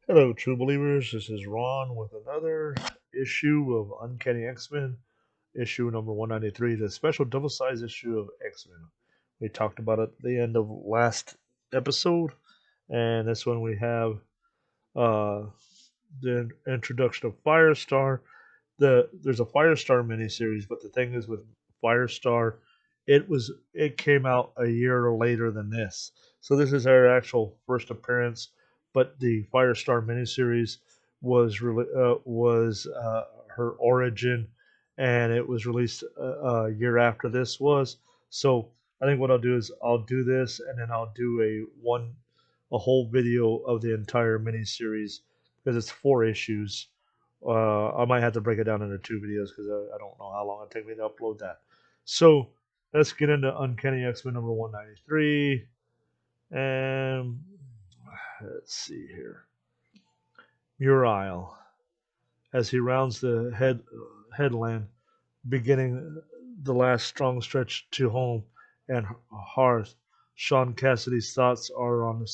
Hello, true believers. This is Ron with another issue of Uncanny X-Men, issue number 193, the special double-sized issue of X-Men. We talked about it at the end of last episode, and this one we have uh, the introduction of Firestar. There's a Firestar miniseries, but the thing is with Firestar, it came out a year later than this. So this is our actual first appearance, but the Firestar miniseries was her origin, and it was released a year after this was. So I think what I'll do is I'll do this, and then I'll do a whole video of the entire miniseries because it's 4 issues. I might have to break it down into 2 videos because I don't know how long it'll take me to upload that. So let's get into Uncanny X-Men number 193. And let's see here. Muir Isle. As he rounds the headland, beginning the last strong stretch to home and hearth, Sean Cassidy's thoughts are on the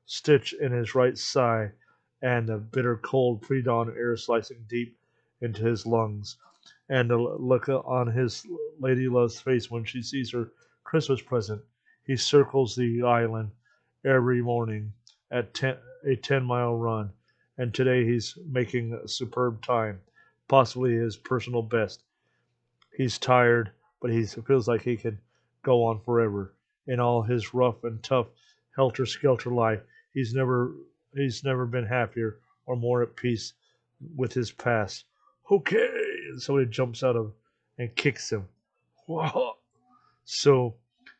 stitch in his right side and the bitter cold pre-dawn air slicing deep into his lungs, and the look on his lady love's face when she sees her Christmas present. He circles the island every morning at a 10-mile run, and today he's making a superb time, possibly his personal best. He's tired, but he feels like he can go on forever. In all his rough and tough helter skelter life, he's never he's never been happier or more at peace with his past. Okay, and somebody jumps out of and kicks him. Whoa. So,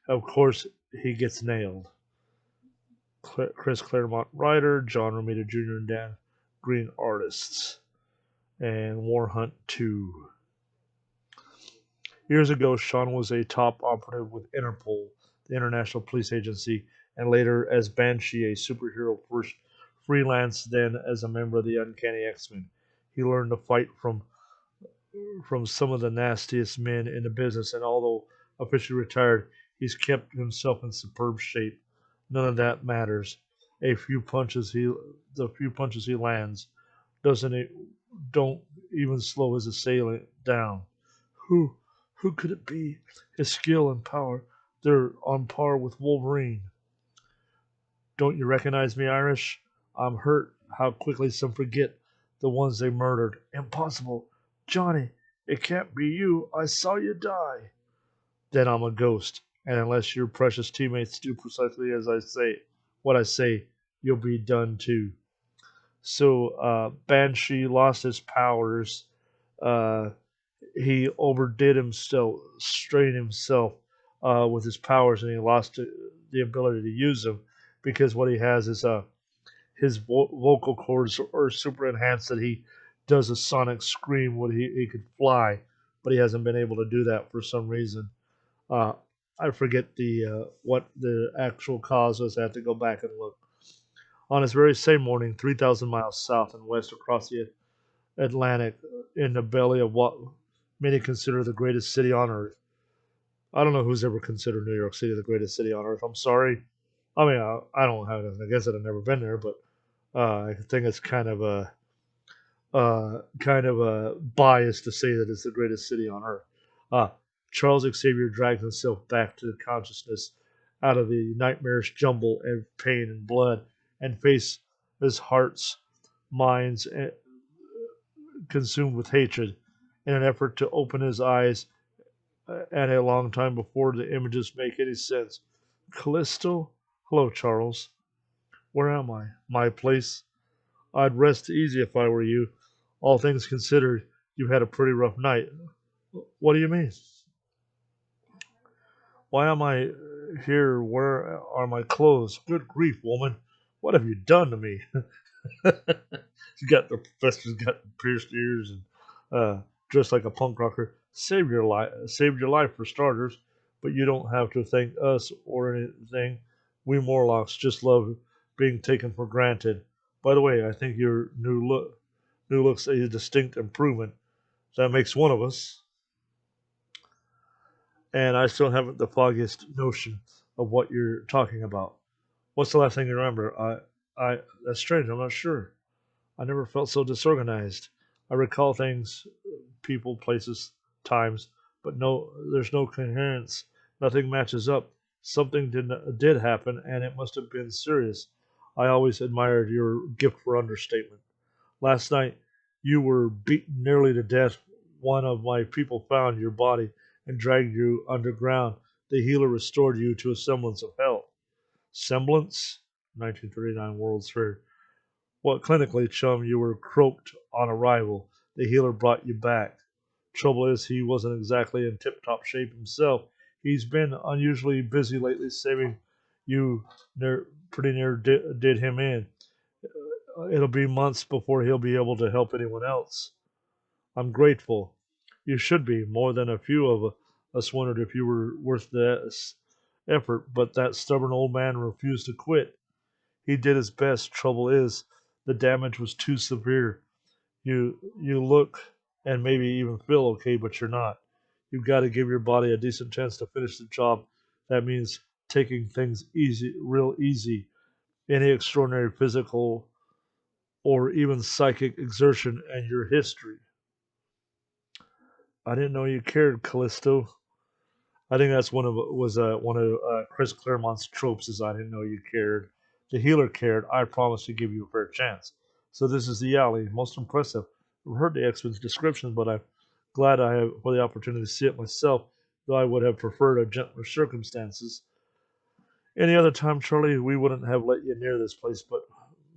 of course, he gets nailed. Chris Claremont writer, John Romita Jr. and Dan Green artists, and Warhunt 2. Years ago, Sean was a top operative with Interpol, the International Police Agency, and later as Banshee, a superhero first freelance, then as a member of the Uncanny X-Men. He learned to fight from some of the nastiest men in the business, and although officially retired, he's kept himself in superb shape. None of that matters. A few punches he the few punches he lands doesn't it don't even slow his assailant down. Who who could it be? His skill and power, they're on par with Wolverine. Don't you recognize me, Irish? I'm hurt how quickly some forget the ones they murdered. Impossible. Johnny, it can't be you. I saw you die. Then I'm a ghost, and unless your precious teammates do precisely as I say, what I say, you'll be done too. So Banshee lost his powers. Uh, he overdid himself, strained himself with his powers, and he lost the ability to use them because what he has is his vocal cords are super enhanced that he does a sonic scream when he could fly, but he hasn't been able to do that for some reason. Uh, I forget the what the actual cause was. I have to go back and look. On this very same morning, 3,000 miles south and west across the Atlantic, in the belly of what many consider the greatest city on earth. I don't know who's ever considered New York City the greatest city on earth. I'm sorry. I mean, I don't have anything against it. I've never been there, but I think it's kind of a bias to say that it's the greatest city on earth. Uh, Charles Xavier dragged himself back to consciousness out of the nightmarish jumble of pain and blood and faced his heart's minds consumed with hatred in an effort to open his eyes and a long time before the images make any sense. Callisto? Hello, Charles. Where am I? My place? I'd rest easy if I were you. All things considered, you've had a pretty rough night. What do you mean? Why am I here? Where are my clothes? Good grief, woman. What have you done to me? You got the professor's got pierced ears and dressed like a punk rocker. Saved your life for starters. But you don't have to thank us or anything. We Morlocks just love being taken for granted. By the way, I think your new look's a distinct improvement. That makes one of us, and I still haven't the foggiest notion of what you're talking about. What's the last thing you remember? I That's strange. I'm not sure. I never felt so disorganized. I recall things, people, places, times, but there's no coherence. Nothing matches up. Something did happen, and it must have been serious. I always admired your gift for understatement. Last night, you were beaten nearly to death. One of my people found your body and dragged you underground. The healer restored you to a semblance of health. Semblance? 1939 World's Fair. Well, clinically, chum, you were croaked on arrival. The healer brought you back. Trouble is, he wasn't exactly in tip-top shape himself. He's been unusually busy lately, saving you pretty near did him in. It'll be months before he'll be able to help anyone else. I'm grateful. You should be. More than a few of us wondered if you were worth the effort, but that stubborn old man refused to quit. He did his best. Trouble is, the damage was too severe. You look and maybe even feel okay, but you're not. You've got to give your body a decent chance to finish the job. That means taking things easy, real easy. Any extraordinary physical or even psychic exertion and your history. I didn't know you cared, Callisto. I think that's one of Chris Claremont's tropes. Is I didn't know you cared. The healer cared. I promised to give you a fair chance. So this is the alley. Most impressive. I've heard the X-Men's descriptions, but I'm glad I have for the opportunity to see it myself. Though I would have preferred a gentler circumstances. Any other time, Charlie, we wouldn't have let you near this place. But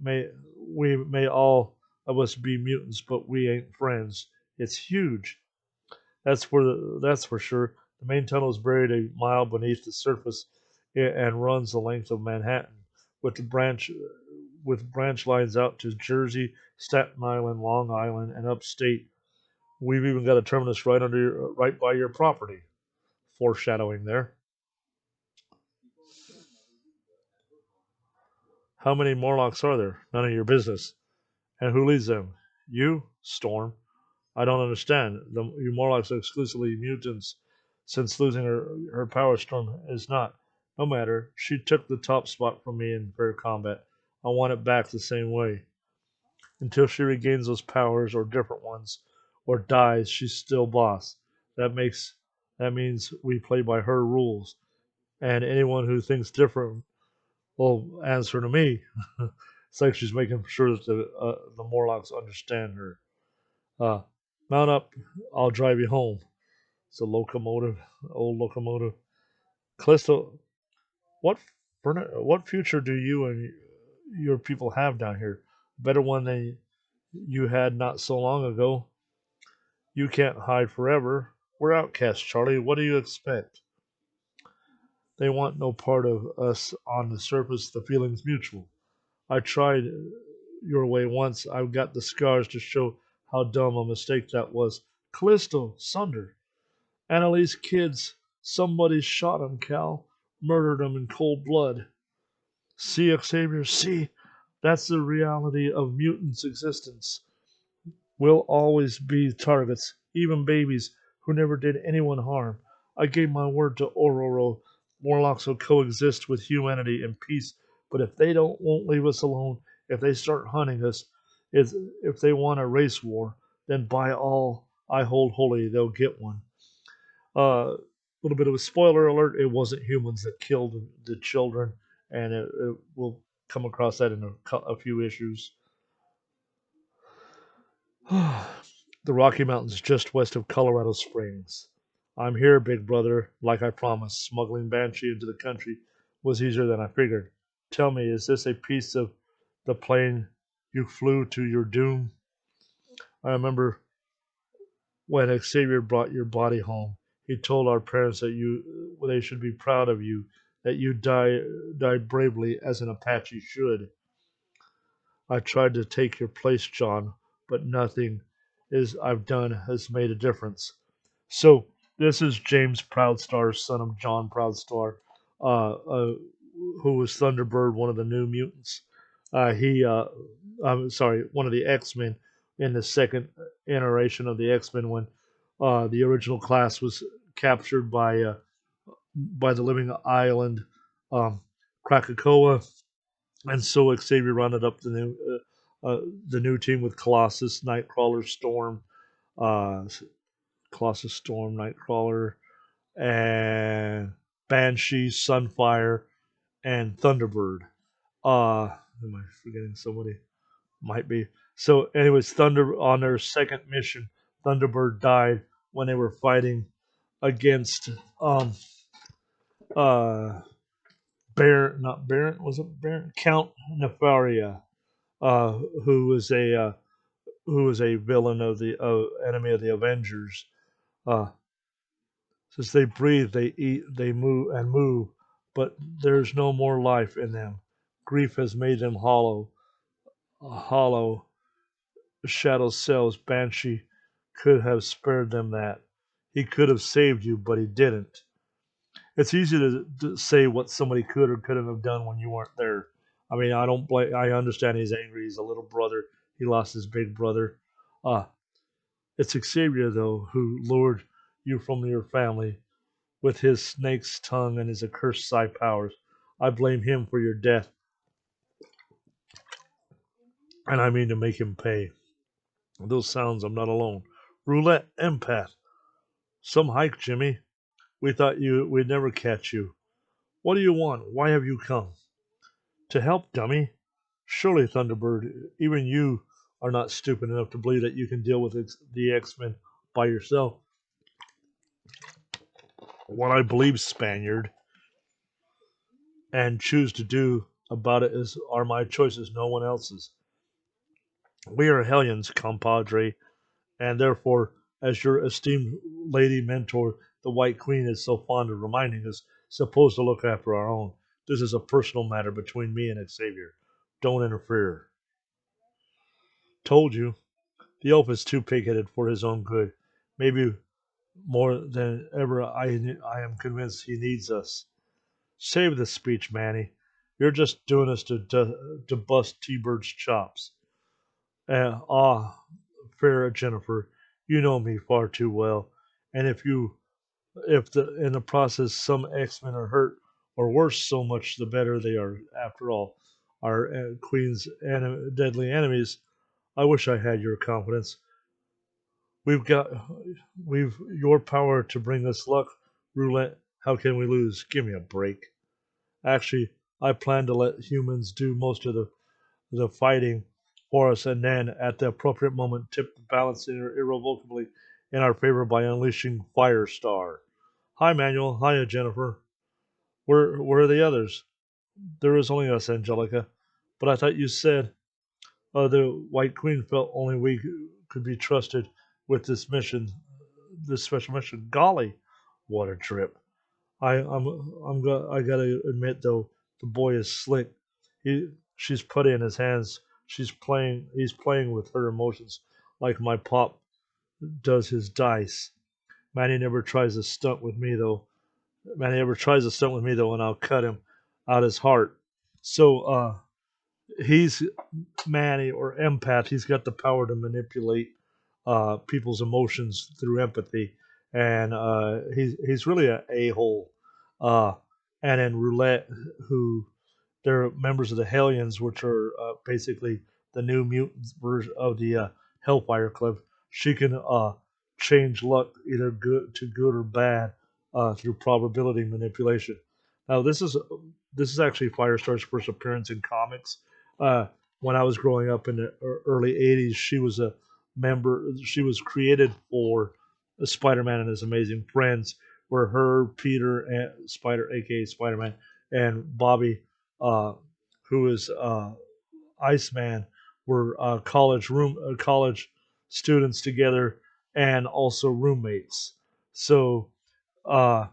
may we may all of us be mutants, but we ain't friends. It's huge. That's for sure. The main tunnel is buried a mile beneath the surface and runs the length of Manhattan, with the branch with branch lines out to Jersey, Staten Island, Long Island, and upstate. We've even got a terminus right by your property. Foreshadowing there. How many Morlocks are there? None of your business. And who leads them? You, Storm. I don't understand. You Morlocks are exclusively mutants, since losing her power storm is not. No matter. She took the top spot from me in fair combat. I want it back the same way. Until she regains those powers or different ones, or dies, she's still boss. That makes that means we play by her rules, and anyone who thinks different will answer to me. It's like she's making sure that the Morlocks understand her. Uh, Mount up. I'll drive you home. It's a locomotive, old locomotive. Callisto, what what future do you and your people have down here? Better one than you had not so long ago. You can't hide forever. We're outcasts, Charlie. What do you expect? They want no part of us on the surface. The feeling's mutual. I tried your way once. I've got the scars to show how dumb a mistake that was. Callisto, Sunder, Annalise kids. Somebody shot him, Cal. Murdered him in cold blood. See, Xavier, see? That's the reality of mutants' existence. We'll always be targets, even babies who never did anyone harm. I gave my word to Ororo. Morlocks will coexist with humanity in peace, but if they won't leave us alone, if they start hunting us, if they want a race war, then by all I hold holy, they'll get one. A little bit of a spoiler alert: it wasn't humans that killed the children, and it will come across that in a few issues. The Rocky Mountains just west of Colorado Springs. I'm here, big brother, like I promised. Smuggling Banshee into the country was easier than I figured. Tell me, is this a piece of the plane you flew to your doom? I remember when Xavier brought your body home. He told our parents that they should be proud of you, that you died bravely as an Apache should. I tried to take your place, John, but nothing is I've done has made a difference. So this is James Proudstar, son of John Proudstar, who was Thunderbird, one of the New Mutants. I'm sorry, one of the X Men in the second iteration of the X Men when the original class was captured by the living island um, Krakatoa, And so Xavier rounded up the new team with uh, Colossus, Storm, Nightcrawler, and Banshee, Sunfire, and Thunderbird. Am I forgetting somebody? Might be. So, anyways, Thunder on their second mission, Thunderbird died when they were fighting against um uh Baron, not Baron, was it Baron? Count Nefaria, uh, who was a uh, who was a villain of the enemy of the Avengers. Uh, since they breathe, they eat, they move, but there's no more life in them. Grief has made them hollow. Hollow shadow cells. Banshee could have spared them that. He could have saved you, but he didn't. It's easy to say what somebody could or couldn't have done when you weren't there. I mean, I don't blame. I understand he's angry. He's a little brother. He lost his big brother. Uh, it's Xavier though who lured you from your family with his snake's tongue and his accursed psi powers. I blame him for your death, and I mean to make him pay. Those sounds, I'm not alone. Roulette, empath. Some hike, Jimmy. We thought we'd never catch you. What do you want? Why have you come? To help, dummy. Surely, Thunderbird, even you are not stupid enough to believe that you can deal with the X-Men by yourself. What I believe, Spaniard, and choose to do about it are my choices, no one else's. We are Hellions, compadre, and therefore, as your esteemed lady mentor, the White Queen, is so fond of reminding us, supposed to look after our own. This is a personal matter between me and Xavier. Don't interfere. Told you. The elf is too pig-headed for his own good. Maybe more than ever, I am convinced he needs us. Save the speech, Manny. You're just doing this to bust T-Bird's chops. Ah, fair Jennifer, you know me far too well. And if in the process some X-Men are hurt, or worse, so much the better they are. After all, our Queen's deadly enemies. I wish I had your confidence. We've got we've your power to bring us luck, roulette. How can we lose? Give me a break. Actually, I plan to let humans do most of the fighting for us, and then at the appropriate moment, tip the balance irrevocably in our favor by unleashing Firestar. Hi, Manuel. Hiya, Jennifer. Where are the others? There is only us, Angelica. But I thought you said the White Queen felt only we could be trusted with this special mission. Golly, what a trip! I gotta admit though, the boy is slick. She's put in his hands. He's playing with her emotions like my pop does his dice. Manny never tries a stunt with me though. Manny ever tries a stunt with me though, and I'll cut him out his heart. So he's Manny or empath. He's got the power to manipulate people's emotions through empathy, and he's really a hole. Uh, and in roulette, who they're members of the Hellions, which are basically the new mutant version of the Hellfire Club. She can change luck either good to good or bad through probability manipulation. Now, this is actually Firestar's first appearance in comics. Uh, when I was growing up in the early '80s, she was a member. She was created for Spider-Man and His Amazing Friends, where her, Peter, and Spider, aka Spider-Man, and Bobby, uh, who is Iceman, were college students together and also roommates. So uh,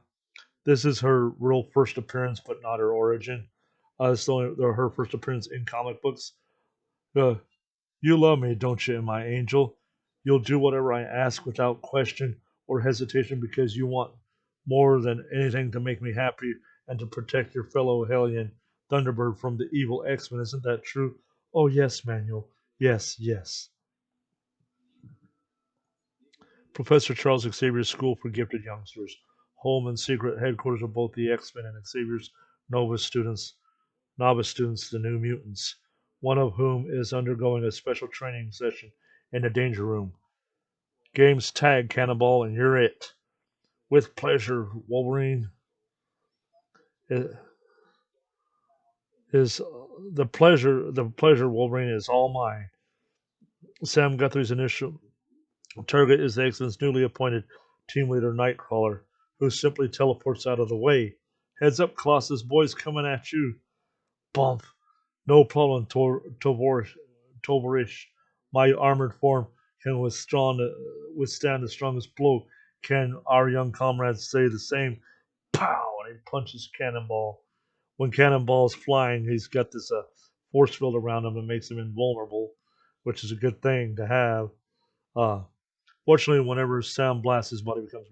this is her real first appearance, but not her origin. It's her first appearance in comic books. Uh, you love me, don't you, my angel? You'll do whatever I ask without question or hesitation because you want more than anything to make me happy and to protect your fellow Hellion Thunderbird from the evil X-Men. Isn't that true? Oh, yes, Manuel. Yes, yes. Professor Charles Xavier's School for Gifted Youngsters, home and secret headquarters of both the X-Men and Xavier's Nova students. novice students, the new mutants, one of whom is undergoing a special training session in the danger room. Games tag Cannonball, and you're it. With pleasure, Wolverine is the pleasure Wolverine is all mine. Sam Guthrie's initial target is the X-Men's newly appointed team leader Nightcrawler, who simply teleports out of the way. Heads up, Colossus, boys coming at you. Bump. No problem, Tovarish. My armored form can withstand the strongest blow. Can our young comrades say the same? Pow! And he punches Cannonball. When Cannonball's flying, he's got this force field around him that makes him invulnerable, which is a good thing to have. Uh, Fortunately, whenever sound blasts, his body becomes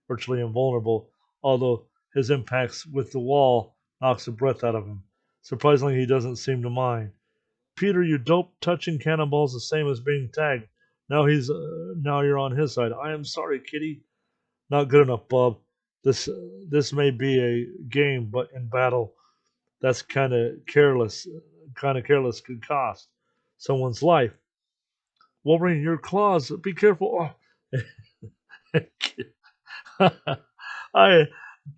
virtually invulnerable, although his impacts with the wall knocks the breath out of him. Surprisingly, he doesn't seem to mind. Peter, you dope, touching Cannonball's the same as being tagged. Now you're on his side. I am sorry, Kitty. Not good enough, Bob. This may be a game, but in battle, that's kind of careless could cost someone's life. Wolverine, your claws. Be careful. Oh. I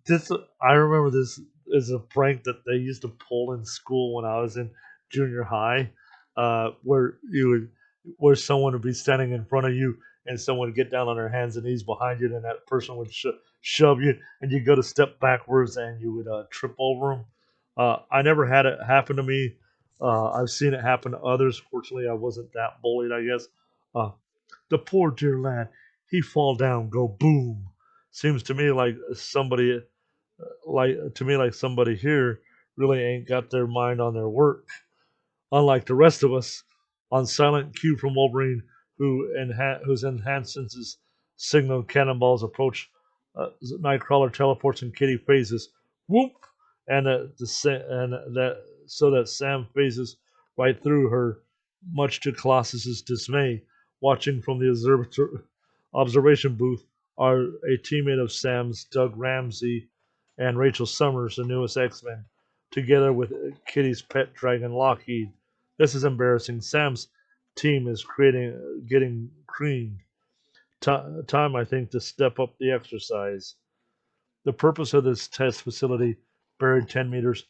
this I remember this is a prank that they used to pull in school when I was in junior high, where where someone would be standing in front of you and someone would get down on their hands and knees behind you, and that person would shove you, and you go to step backwards and you would trip over them. I never had it happen to me. I've seen it happen to others. Fortunately, I wasn't that bullied, I guess. Uh, the poor dear lad, he fall down, go boom. Seems to me like somebody here really ain't got their mind on their work. Unlike the rest of us, on silent cue from Wolverine, whose enhanced senses signal Cannonball's approach, Nightcrawler teleports in Kitty phases. Whoop! And that so that Sam phases right through her, much to Colossus's dismay. Watching from the observation booth are a teammate of Sam's, Doug Ramsey, and Rachel Summers, the newest X-Men, together with Kitty's pet dragon Lockheed. This is embarrassing. Sam's team is getting creamed. Time, I think, to step up the exercise. The purpose of this test facility, buried 10 meters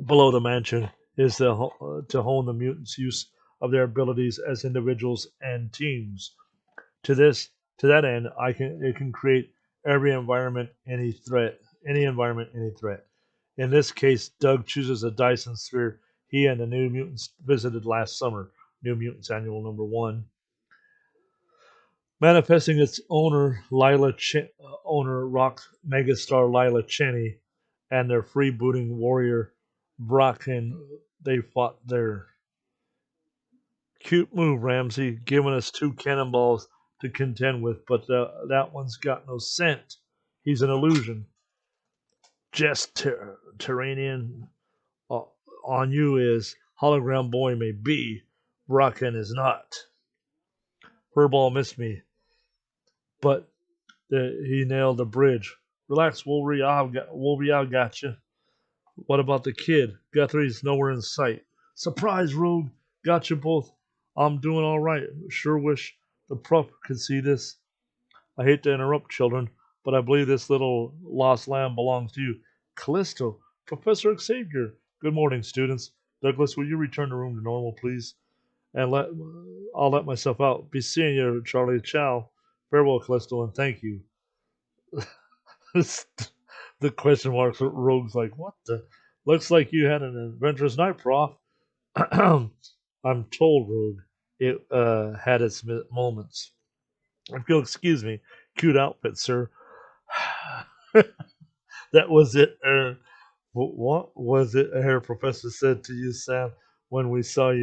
below the mansion, is to hone the mutants' use of their abilities as individuals and teams. To this, to that end, it can create any environment, any threat. In this case, Doug chooses a Dyson sphere he and the New Mutants visited last summer. New Mutants Annual Number One, manifesting its owner rock megastar Lila Cheney, and their freebooting warrior Bracken. They fought there. Cute move, Ramsey, giving us two cannonballs to contend with, but that one's got no scent. He's an illusion. Just Terranian uh, on you is hologram boy may be, Bracken is not. Furball missed me, but he nailed the bridge. Relax, Wolverine, I got you. What about the kid? Guthrie's nowhere in sight. Surprise, Rogue. Got you both. I'm doing all right. Sure wish the prof could see this. I hate to interrupt, children, but I believe this little lost lamb belongs to you. Callisto, Professor Xavier. Good morning, students. Douglas, will you return the room to normal, please? And I'll let myself out. Be seeing you, Charlie. Ciao. Farewell, Callisto, and thank you. The question marks. Rogue's like, what the? Looks like you had an adventurous night, Prof. I'm told, Rogue. It had its moments. If you'll excuse me, cute outfit, sir. That was it. What was it? Her professor said to you, Sam, when we saw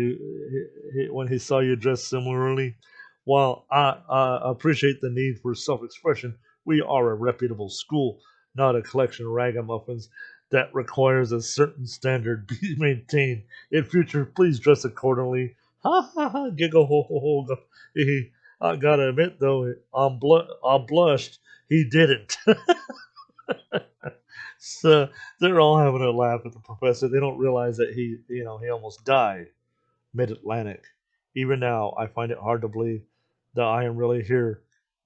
when he saw you dressed similarly. While I appreciate the need for self-expression, we are a reputable school, not a collection of ragamuffins that requires a certain standard be maintained. In future, please dress accordingly. Ha ha ha! Giggle ho ho ho! I gotta admit though, I blushed. He didn't. So they're all having a laugh at the professor. They don't realize that he almost died mid-Atlantic. Even now, I find it hard to believe that I am really here,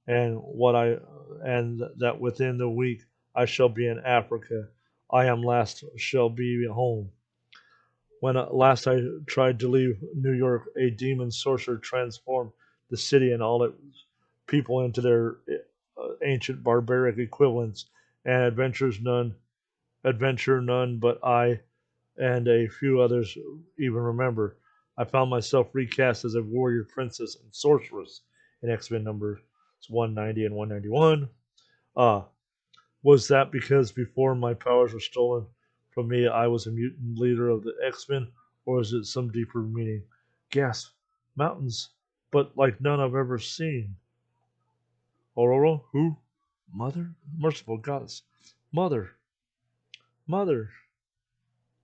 and what I and that within the week I shall be in Africa. I am last shall be home. When last I tried to leave New York, a demon sorcerer transformed the city and all its people into their ancient barbaric equivalents, and adventure none but I and a few others even remember. I found myself recast as a warrior princess and sorceress in X-Men numbers 190 and 191. Ah, was that because before my powers were stolen from me, I was a mutant leader of the X-Men, or is it some deeper meaning? Gasp! Mountains, but like none I've ever seen. Aurora? Who? Mother? Merciful goddess. Mother! Mother!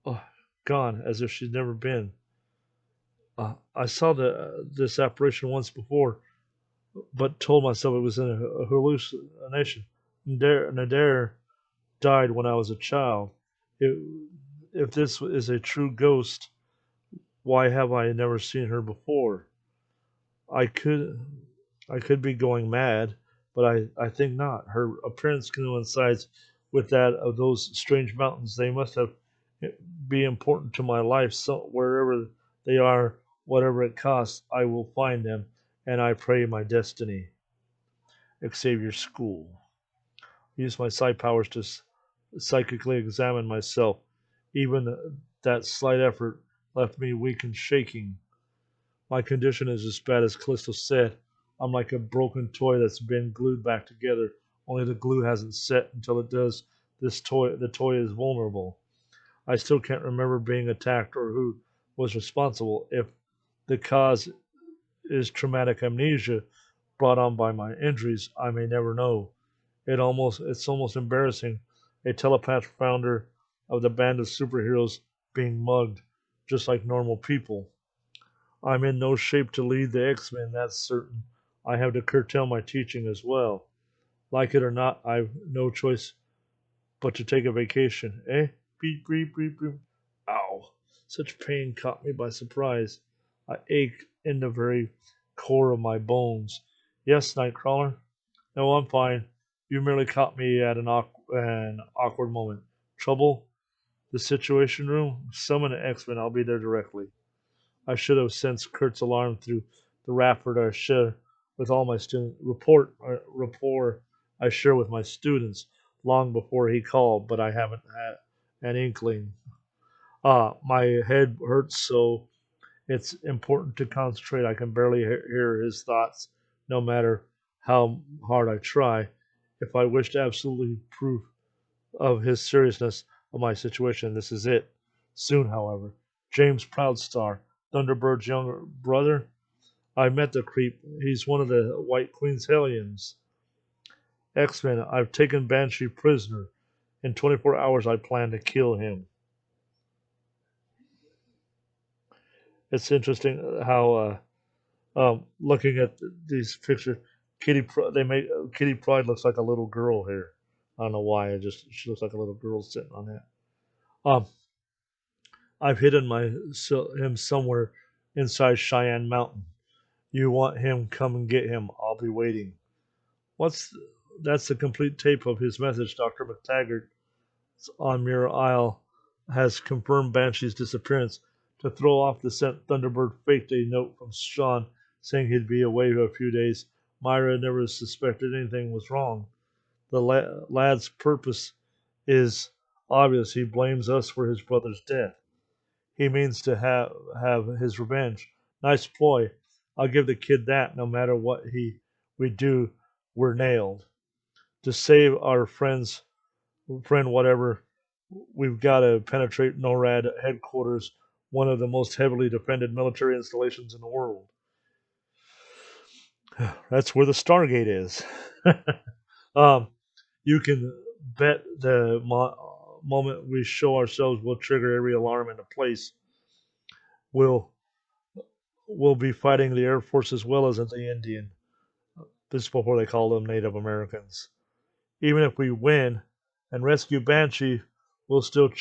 Oh, gone, as if she'd never been. I saw this apparition once before, but told myself it was a hallucination. Nader died when I was a child. If, if this is a true ghost, why have I never seen her before? I could I could be going mad, but I think not. Her appearance coincides with that of those strange mountains. They must have be important to my life. So wherever they are, whatever it costs, I will find them, and I pray my destiny. Xavier School. Use my psi powers to psychically examine myself. Even that slight effort left me weak and shaking. My condition is as bad as Callisto said. I'm like a broken toy that's been glued back together, only the glue hasn't set until it does. The toy is vulnerable. I still can't remember being attacked or who was responsible. If the cause is traumatic amnesia brought on by my injuries, I may never know. It's almost embarrassing. A telepath founder of the band of superheroes being mugged, just like normal people. I'm in no shape to lead the X-Men, that's certain. I have to curtail my teaching as well. Like it or not, I've no choice but to take a vacation. Eh? Beep, beep, beep, beep. Ow. Such pain caught me by surprise. I ached in the very core of my bones. Yes, Nightcrawler? No, I'm fine. You merely caught me at an awkward moment. Trouble? The Situation Room? Summon an X-Men. I'll be there directly. I should have sensed Kurt's alarm through the rapport I share with all my students. Rapport I share with my students long before he called, but I haven't had an inkling. My head hurts so it's important to concentrate. I can barely hear his thoughts, no matter how hard I try. If I wished absolutely proof of his seriousness of my situation, this is it. Soon, however, James Proudstar, Thunderbird's younger brother, I met the creep. He's one of the White Queen's hellions. X-Men, I've taken Banshee prisoner. In 24 hours, I plan to kill him. It's interesting how looking at these pictures, they make Kitty Pride looks like a little girl here. I don't know why. She looks like a little girl sitting on that. Um, I've hidden him somewhere inside Cheyenne Mountain. You want him? Come and get him. I'll be waiting. What's That's the complete tape of his message. Doctor McTaggart on Muir Isle has confirmed Banshee's disappearance. To throw off the scent, Thunderbird faked a note from Sean saying he'd be away a few days. Myra never suspected anything was wrong. The lad's purpose is obvious. He blames us for his brother's death. He means to have his revenge. Nice ploy. I'll give the kid that. No matter what we do, we're nailed. To save our friend whatever, we've got to penetrate NORAD headquarters, one of the most heavily defended military installations in the world. That's where the Stargate is. um, you can bet the moment we show ourselves will trigger every alarm in the place. We'll we'll be fighting the Air Force as well as the Indian. This is before they call them Native Americans. Even if we win, and rescue Banshee, we'll still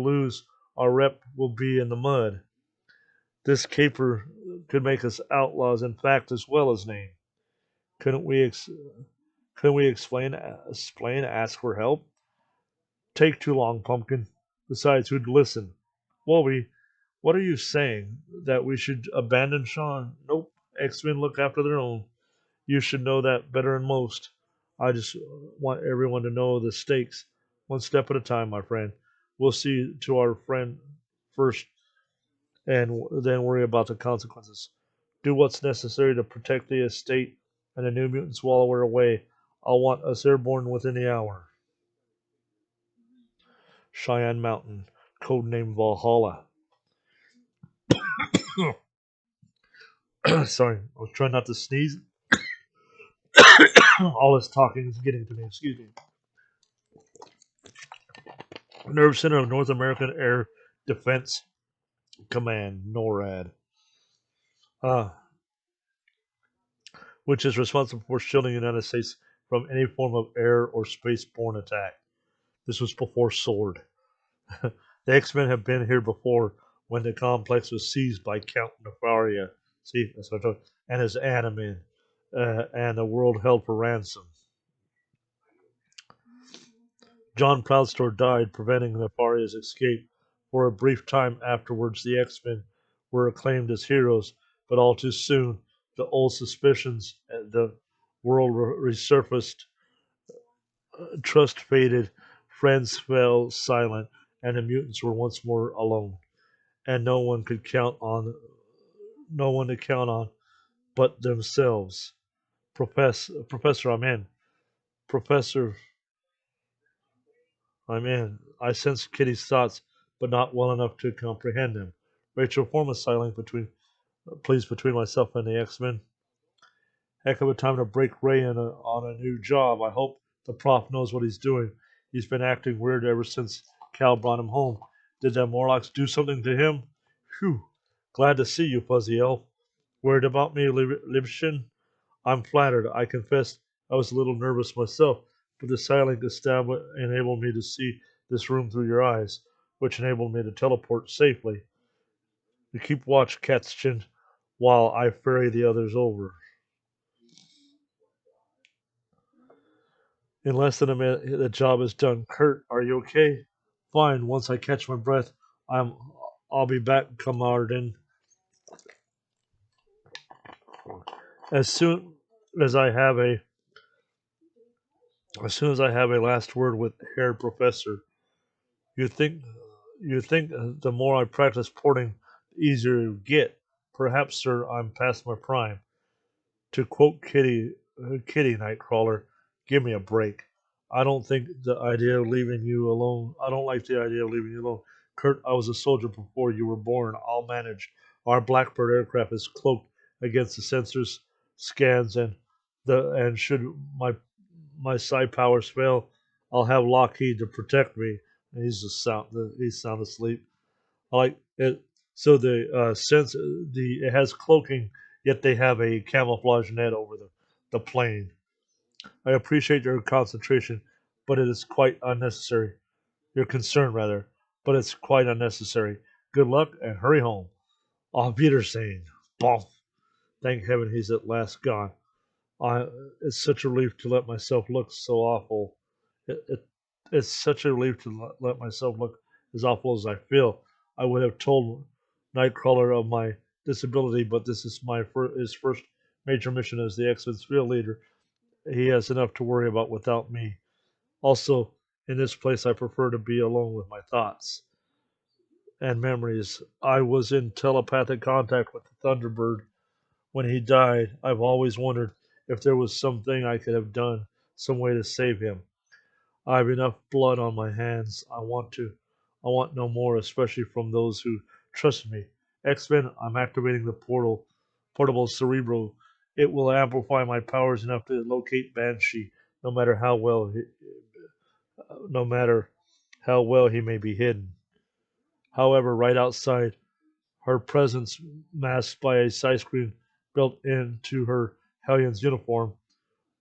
lose. Our rep will be in the mud. This caper could make us outlaws in fact as well as name. Couldn't we couldn't we explain, ask for help? Take too long, Pumpkin. Besides, who'd listen? Wolby, what are you saying? That we should abandon Sean? Nope. X-Men look after their own. You should know that better than most. I just want everyone to know the stakes. One step at a time, my friend. We'll see to our friend first and then worry about the consequences. Do what's necessary to protect the estate and the new mutants while we're away. I'll want us airborne within the hour. Cheyenne Mountain, codename Valhalla. Sorry, I was trying not to sneeze. All this talking is getting to me. Excuse me. Nerve Center of North American Air Defense Command, NORAD, uh, which is responsible for shielding the United States from any form of air or space-borne attack. This was before Sword. The X-Men have been here before when the complex was seized by Count Nefaria. See, that's what I told you. And his Animin, and the world held for ransom. John Proudstore died, preventing Nefaria's escape. For a brief time afterwards, the X-Men were acclaimed as heroes, but all too soon, the old suspicions and the world resurfaced, trust faded, friends fell silent, and the mutants were once more alone. And no one to count on but themselves. Professor, I'm in. Professor, I'm in. I sense Kitty's thoughts, but not well enough to comprehend them. Rachel, form a silence please, between myself and the X-Men. Heck of a time to break Ray on a new job. I hope the prof knows what he's doing. He's been acting weird ever since Cal brought him home. Did the Morlocks do something to him? Phew. Glad to see you, Fuzzy Elf. Worried about me, Libshin? I'm flattered. I confess I was a little nervous myself, but the silent enabled me to see this room through your eyes, which enabled me to teleport safely. You keep watch, Catschin, while I ferry the others over. In less than a minute, the job is done. Kurt, are you okay? Fine. Once I catch my breath, I'm. I'll be back, Kamardin. As soon as I have a, as soon as I have a last word with Herr Professor. You think, you think the more I practice porting, the easier it get. Perhaps, sir, I'm past my prime. To quote Kitty Nightcrawler, give me a break. I don't think the idea of leaving you alone. I don't like the idea of leaving you alone. Kurt, I was a soldier before you were born. I'll manage. Our Blackbird aircraft is cloaked against the sensors, scans, and should my psi powers fail, I'll have Lockheed to protect me. And he's sound asleep. I like it. So it has cloaking, yet they have a camouflage net over the plane. I appreciate your concentration, but it is quite unnecessary. Your concern, rather, but it's quite unnecessary. Good luck and hurry home. Auf Wiedersehen. Bonf. Thank heaven he's at last gone. I, it's such a relief to let myself look so awful. It's such a relief to let myself look as awful as I feel. I would have told Nightcrawler of my disability, but this is his first major mission as the X-Men's field leader. He has enough to worry about without me. Also, in this place, I prefer to be alone with my thoughts and memories. I was in telepathic contact with the Thunderbird when he died. I've always wondered if there was something I could have done, some way to save him. I have enough blood on my hands. I want no more, especially from those who trust me. X-Men, I'm activating the portable cerebro. It will amplify my powers enough to locate Banshee, no matter how well he, no matter how well he may be hidden. However, right outside, her presence masked by a side screen built into her Hellions uniform,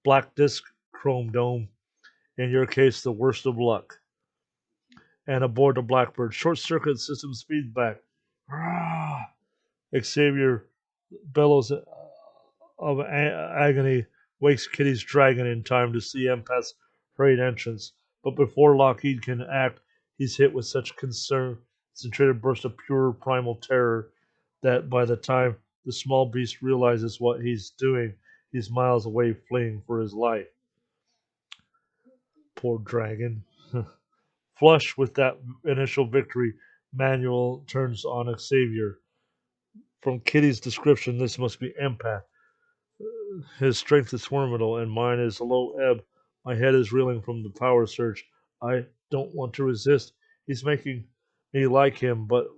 black disc, chrome dome, In your case, the worst of luck. And aboard the Blackbird, short circuit systems feedback. Rah! Xavier bellows of agony wakes Kitty's dragon in time to see Empath's hurried entrance. But before Lockheed can act, he's hit with such concentrated burst of pure primal terror that by the time the small beast realizes what he's doing, he's miles away fleeing for his life. Poor dragon. Flush with that initial victory, Manuel turns on Xavier. From Kitty's description, this must be Empath. His strength is formidable, and mine is low ebb. My head is reeling from the power surge. I don't want to resist. He's making me like him, but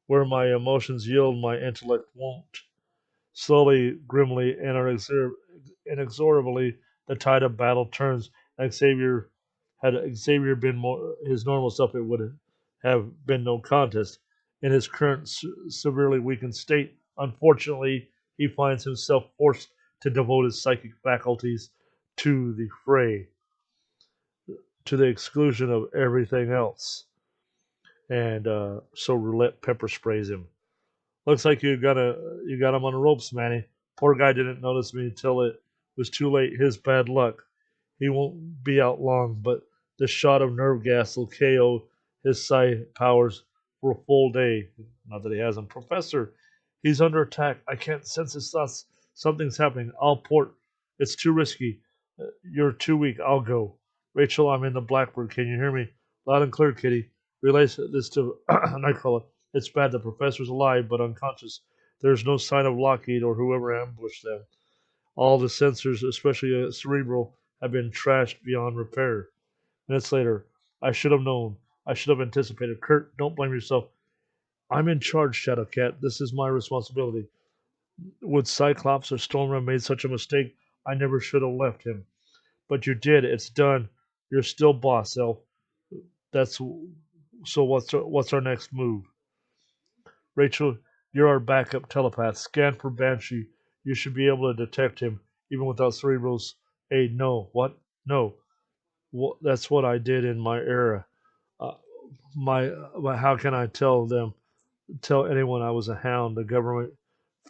where my emotions yield, my intellect won't. Slowly, grimly, and inexorably, the tide of battle turns. Xavier had Xavier been more his normal self, it would have been no contest. In his current severely weakened state, unfortunately, he finds himself forced to devote his psychic faculties to the fray, to the exclusion of everything else. And so roulette pepper sprays him. Looks like you got him on the ropes, Manny. Poor guy didn't notice me until it was too late. His bad luck. He won't be out long, but the shot of nerve gas will KO his psi powers for a full day. Not that he hasn't. Professor, he's under attack. I can't sense his thoughts. Something's happening. I'll port. It's too risky. You're too weak. I'll go. Rachel, I'm in the Blackbird. Can you hear me? Loud and clear, Kitty. Relay this to Nightcrawler. It's bad. The professor's alive but unconscious. There's no sign of Lockheed or whoever ambushed them. All the sensors, especially cerebral, have been trashed beyond repair. Minutes later, I should have known. I should have anticipated. Kurt, don't blame yourself. I'm in charge, Shadowcat. This is my responsibility. Would Cyclops or Storm have made such a mistake? I never should have left him. But you did. It's done. You're still boss, Elf. That's so. What's our next move? Rachel, you're our backup telepath. Scan for Banshee. You should be able to detect him, even without Cerebral's aid. No. What? No. That's what I did in my era. Uh, how can I tell anyone I was a hound? The government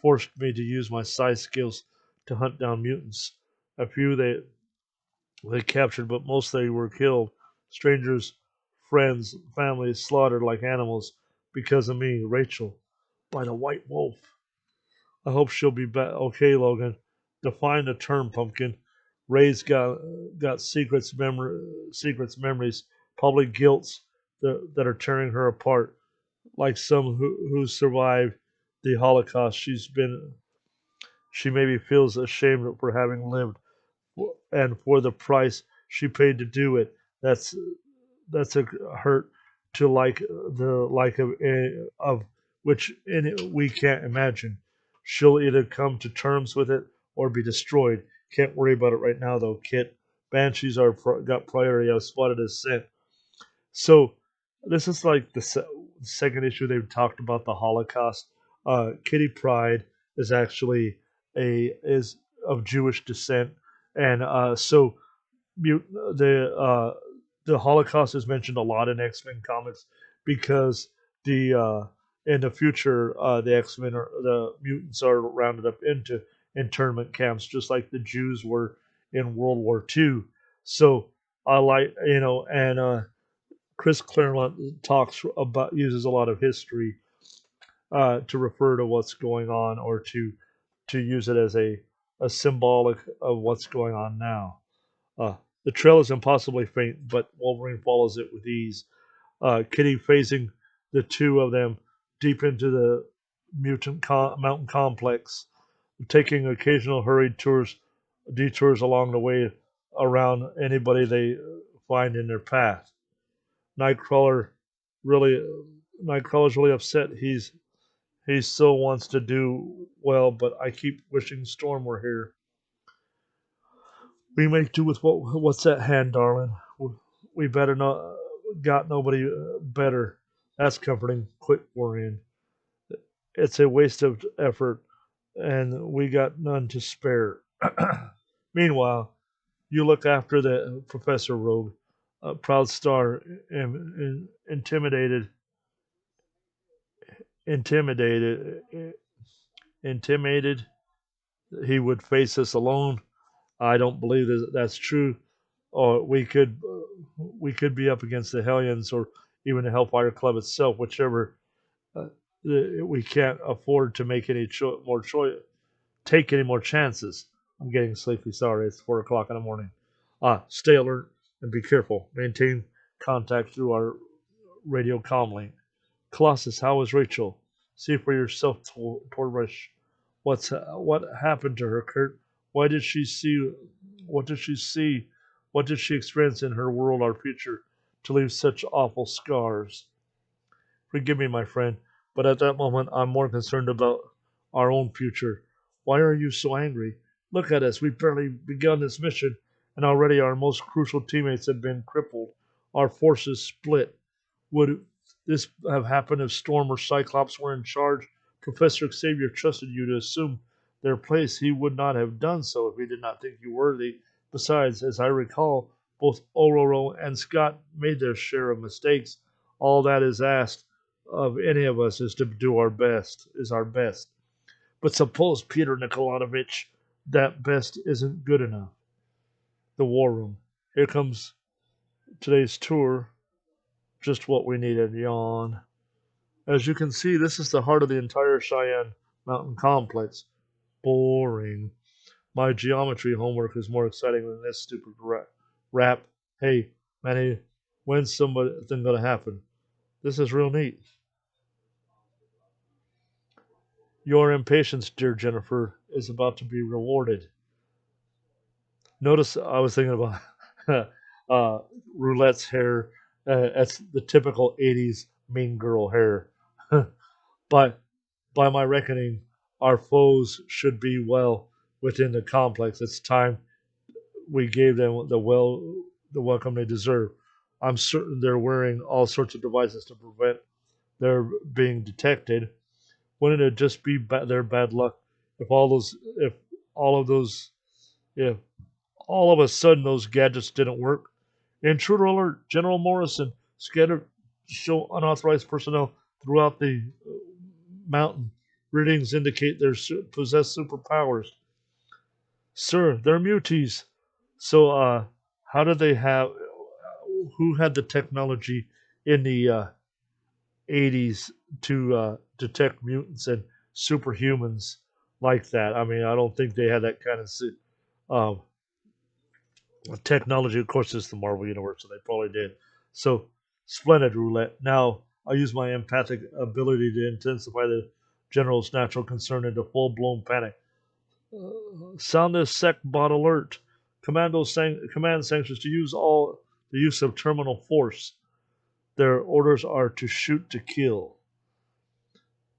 forced me to use my size skills to hunt down mutants. A few they captured, but most they were killed. Strangers, friends, families slaughtered like animals because of me, Rachel, by the white wolf. I hope she'll be back. Okay, Logan. Define the term, Pumpkin. Ray's got secrets, memories, probably guilts that are tearing her apart. Like some who survived the Holocaust, she maybe feels ashamed for having lived, and for the price she paid to do it. That's that's a hurt to the like of which we can't imagine. She'll either come to terms with it or be destroyed. Can't worry about it right now, though, Kit. Banshees are got priority. I've spotted a scent. So this is like the second issue they've talked about the Holocaust. Kitty Pryde is actually a is of Jewish descent, and so the Holocaust is mentioned a lot in X Men comics because the in the future the X Men or the mutants are rounded up into internment camps just like the Jews were in World War II. So I like and Chris Claremont talks about uses a lot of history to refer to what's going on or to use it as a symbolic of what's going on now. Uh, the trail is impossibly faint, but Wolverine follows it with ease. Kitty facing the two of them deep into the mountain complex, taking occasional hurried detours along the way around anybody they find in their path. Nightcrawler really, Nightcrawler's really upset. He still wants to do well, but I keep wishing Storm were here. We make do with what's at hand, darling. We better not got nobody better. That's comforting. Quit worrying. It's a waste of effort, and we got none to spare. Meanwhile, You look after the Professor Rogue, proud star, intimidated, intimidated, intimidated. He would face us alone. I don't believe that that's true. Or we could be up against the Hellions or even the Hellfire Club itself, whichever. Uh, we can't afford to make any more choice, take any more chances. I'm getting sleepy. Sorry, it's 4 o'clock in the morning. Stay alert and be careful. Maintain contact through our radio comlink. Colossus, how is Rachel? See for yourself, Torbush. What happened to her, Kurt? Why did she see? What did she see? What did she experience in her world, our future, to leave such awful scars? Forgive me, my friend, but at that moment I'm more concerned about our own future. Why are you so angry? Look at us. We've barely begun this mission, and already our most crucial teammates have been crippled. Our forces split. Would this have happened if Storm or Cyclops were in charge? Professor Xavier trusted you to assume their place. He would not have done so if he did not think you worthy. Besides, as I recall, both Ororo and Scott made their share of mistakes. All that is asked of any of us is to do our best, is our best. But suppose, Peter Nikolaevich, that best isn't good enough. The War Room. Here comes today's tour. Just what we needed. Yawn. As you can see, this is the heart of the entire Cheyenne Mountain complex. Boring. My geometry homework is more exciting than this stupid rap. Hey, Manny, when's something going to happen? This is real neat. Your impatience, dear Jennifer, is about to be rewarded. Notice I was thinking about Roulette's hair. That's the typical 80s mean girl hair. But by my reckoning, our foes should be well within the complex. It's time we gave them the welcome they deserve. I'm certain they're wearing all sorts of devices to prevent their being detected. Wouldn't it just be their bad luck if all of those, if all of a sudden those gadgets didn't work? Intruder alert! General Morrison scattered show unauthorized personnel throughout the mountain. Readings indicate they possess superpowers. Sir, they're muties. So, how did they have? Who had the technology in the 80s to detect mutants and superhumans like that? I mean, I don't think they had that kind of um, technology. Of course, it's the Marvel Universe, so they probably did. So, splendid, Roulette. Now, I'll use my empathic ability to intensify the general's natural concern into full blown panic. Sound this sec bot alert. Command sanctions to use all the use of terminal force. Their orders are to shoot to kill.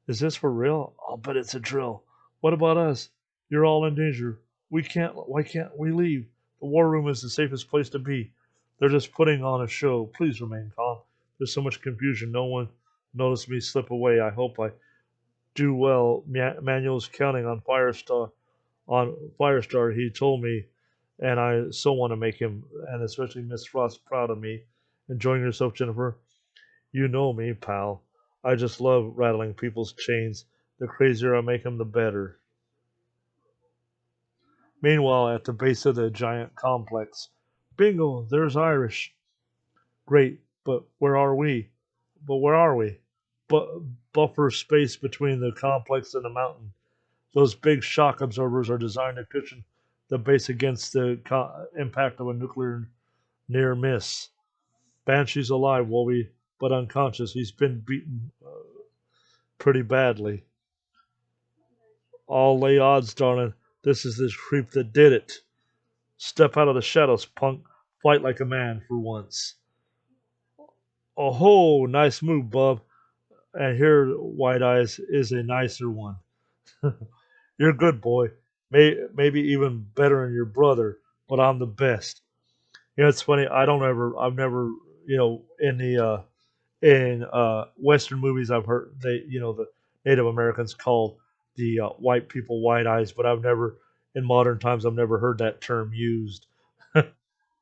Is this for real? I'll bet it's a drill. What about us? You're all in danger. We can't. Why can't we leave? The war room is the safest place to be. They're just putting on a show. Please remain calm. There's so much confusion. No one noticed me slip away. I hope I do well. Manuel's counting on Firestar. He told me, and I so want to make him, and especially Miss Frost, proud of me. Enjoying yourself, Jennifer? You know me, pal. I just love rattling people's chains. The crazier I make them, the better. Meanwhile, at the base of the giant complex, bingo, there's Irish. Great, but where are we? But where are we? Bu- Buffer space between the complex and the mountain. Those big shock absorbers are designed to cushion the base against the impact of a nuclear near miss. Banshee's alive, Wolby, but unconscious. He's been beaten pretty badly. All lay odds, darling. This is the creep that did it. Step out of the shadows, punk. Fight like a man for once. Oh ho, nice move, bub. And here, White Eyes, is a nicer one. You're good, boy. Maybe even better than your brother, but I'm the best. You know, it's funny. I've never, in the in Western movies, I've heard the Native Americans called the white people white eyes, but in modern times, I've never heard that term used.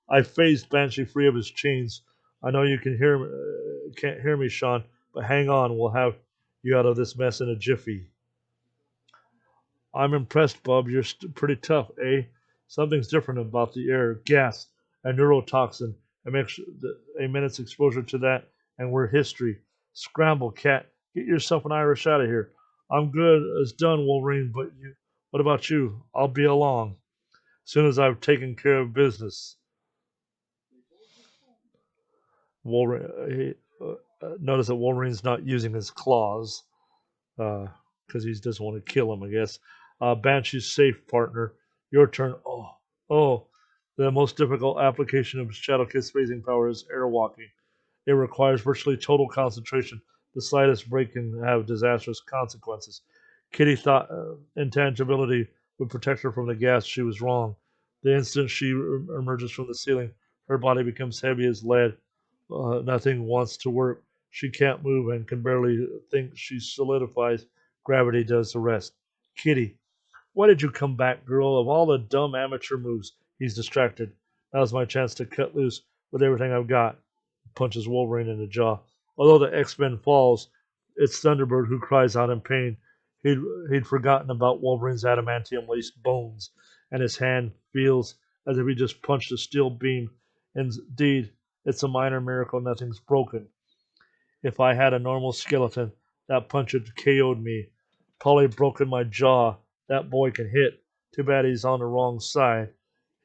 I phased Banshee free of his chains. I know you can't hear me, Sean, but hang on. We'll have you out of this mess in a jiffy. I'm impressed, Bub. You're pretty tough, eh? Something's different about the air. Gas, a neurotoxin. A minute's exposure to that, and we're history. Scramble, cat. Get yourself an Irish out of here. I'm good as done, Wolverine, but what about you? I'll be along. Soon as I've taken care of business. Wolverine. Notice that Wolverine's not using his claws because he doesn't want to kill him, I guess. Banshee's safe, partner. Your turn. Oh. The most difficult application of Shadowkid's phasing power is airwalking. It requires virtually total concentration. The slightest break can have disastrous consequences. Kitty thought intangibility would protect her from the gas. She was wrong. The instant she emerges from the ceiling, her body becomes heavy as lead. Nothing wants to work. She can't move and can barely think. She solidifies. Gravity does the rest. Kitty, why did you come back, girl? Of all the dumb amateur moves, he's distracted. Now's my chance to cut loose with everything I've got. Punches Wolverine in the jaw. Although the X-Men falls, it's Thunderbird who cries out in pain. He'd forgotten about Wolverine's adamantium-laced bones, and his hand feels as if he just punched a steel beam. Indeed, it's a minor miracle nothing's broken. If I had a normal skeleton, that punch had KO'd me. Probably broken my jaw. That boy can hit. Too bad he's on the wrong side.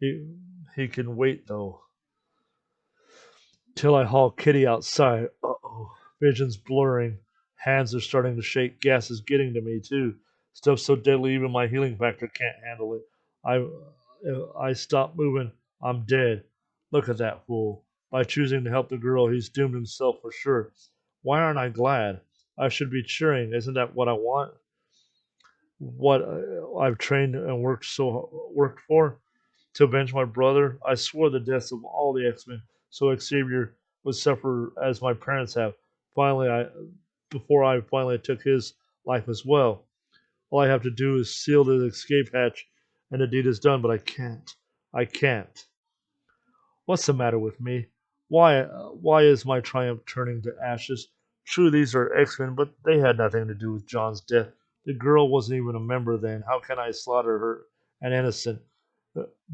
He he can wait though. Till I haul Kitty outside. Uh-oh. Vision's blurring. Hands are starting to shake. Gas is getting to me, too. Stuff so deadly even my healing factor can't handle it. I, I stop moving. I'm dead. Look at that fool. By choosing to help the girl, he's doomed himself for sure. Why aren't I glad? I should be cheering. Isn't that what I want? What I've trained and worked for? To avenge my brother. I swore the deaths of all the X-Men, so Xavier would suffer as my parents have. Finally, before I finally took his life as well. All I have to do is seal the escape hatch, and the deed is done. But I can't. I can't. What's the matter with me? Why is my triumph turning to ashes? True, these are X-Men, but they had nothing to do with John's death. The girl wasn't even a member then. How can I slaughter her, an innocent?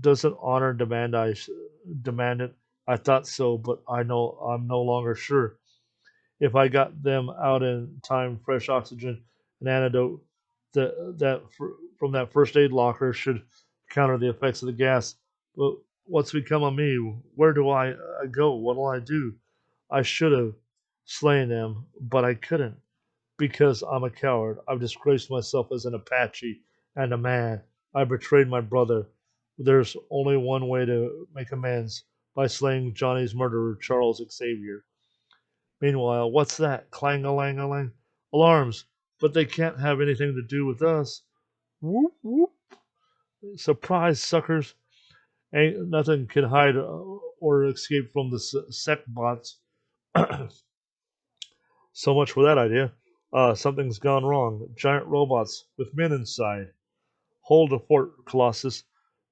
Doesn't honor demand it? I thought so, but I'm no longer sure. If I got them out in time, fresh oxygen, an antidote from that first aid locker should counter the effects of the gas. But what's become of me? Where do I go? What'll I do? I should have slain them, but I couldn't because I'm a coward. I've disgraced myself as an Apache and a man. I betrayed my brother. There's only one way to make amends by slaying Johnny's murderer, Charles Xavier. Meanwhile, what's that? Clang a lang a lang. Alarms, but they can't have anything to do with us. Whoop whoop. Surprise, suckers. Ain't nothing can hide or escape from the sec bots. So much for that idea. Something's gone wrong. Giant robots with men inside. Hold the fort, Colossus.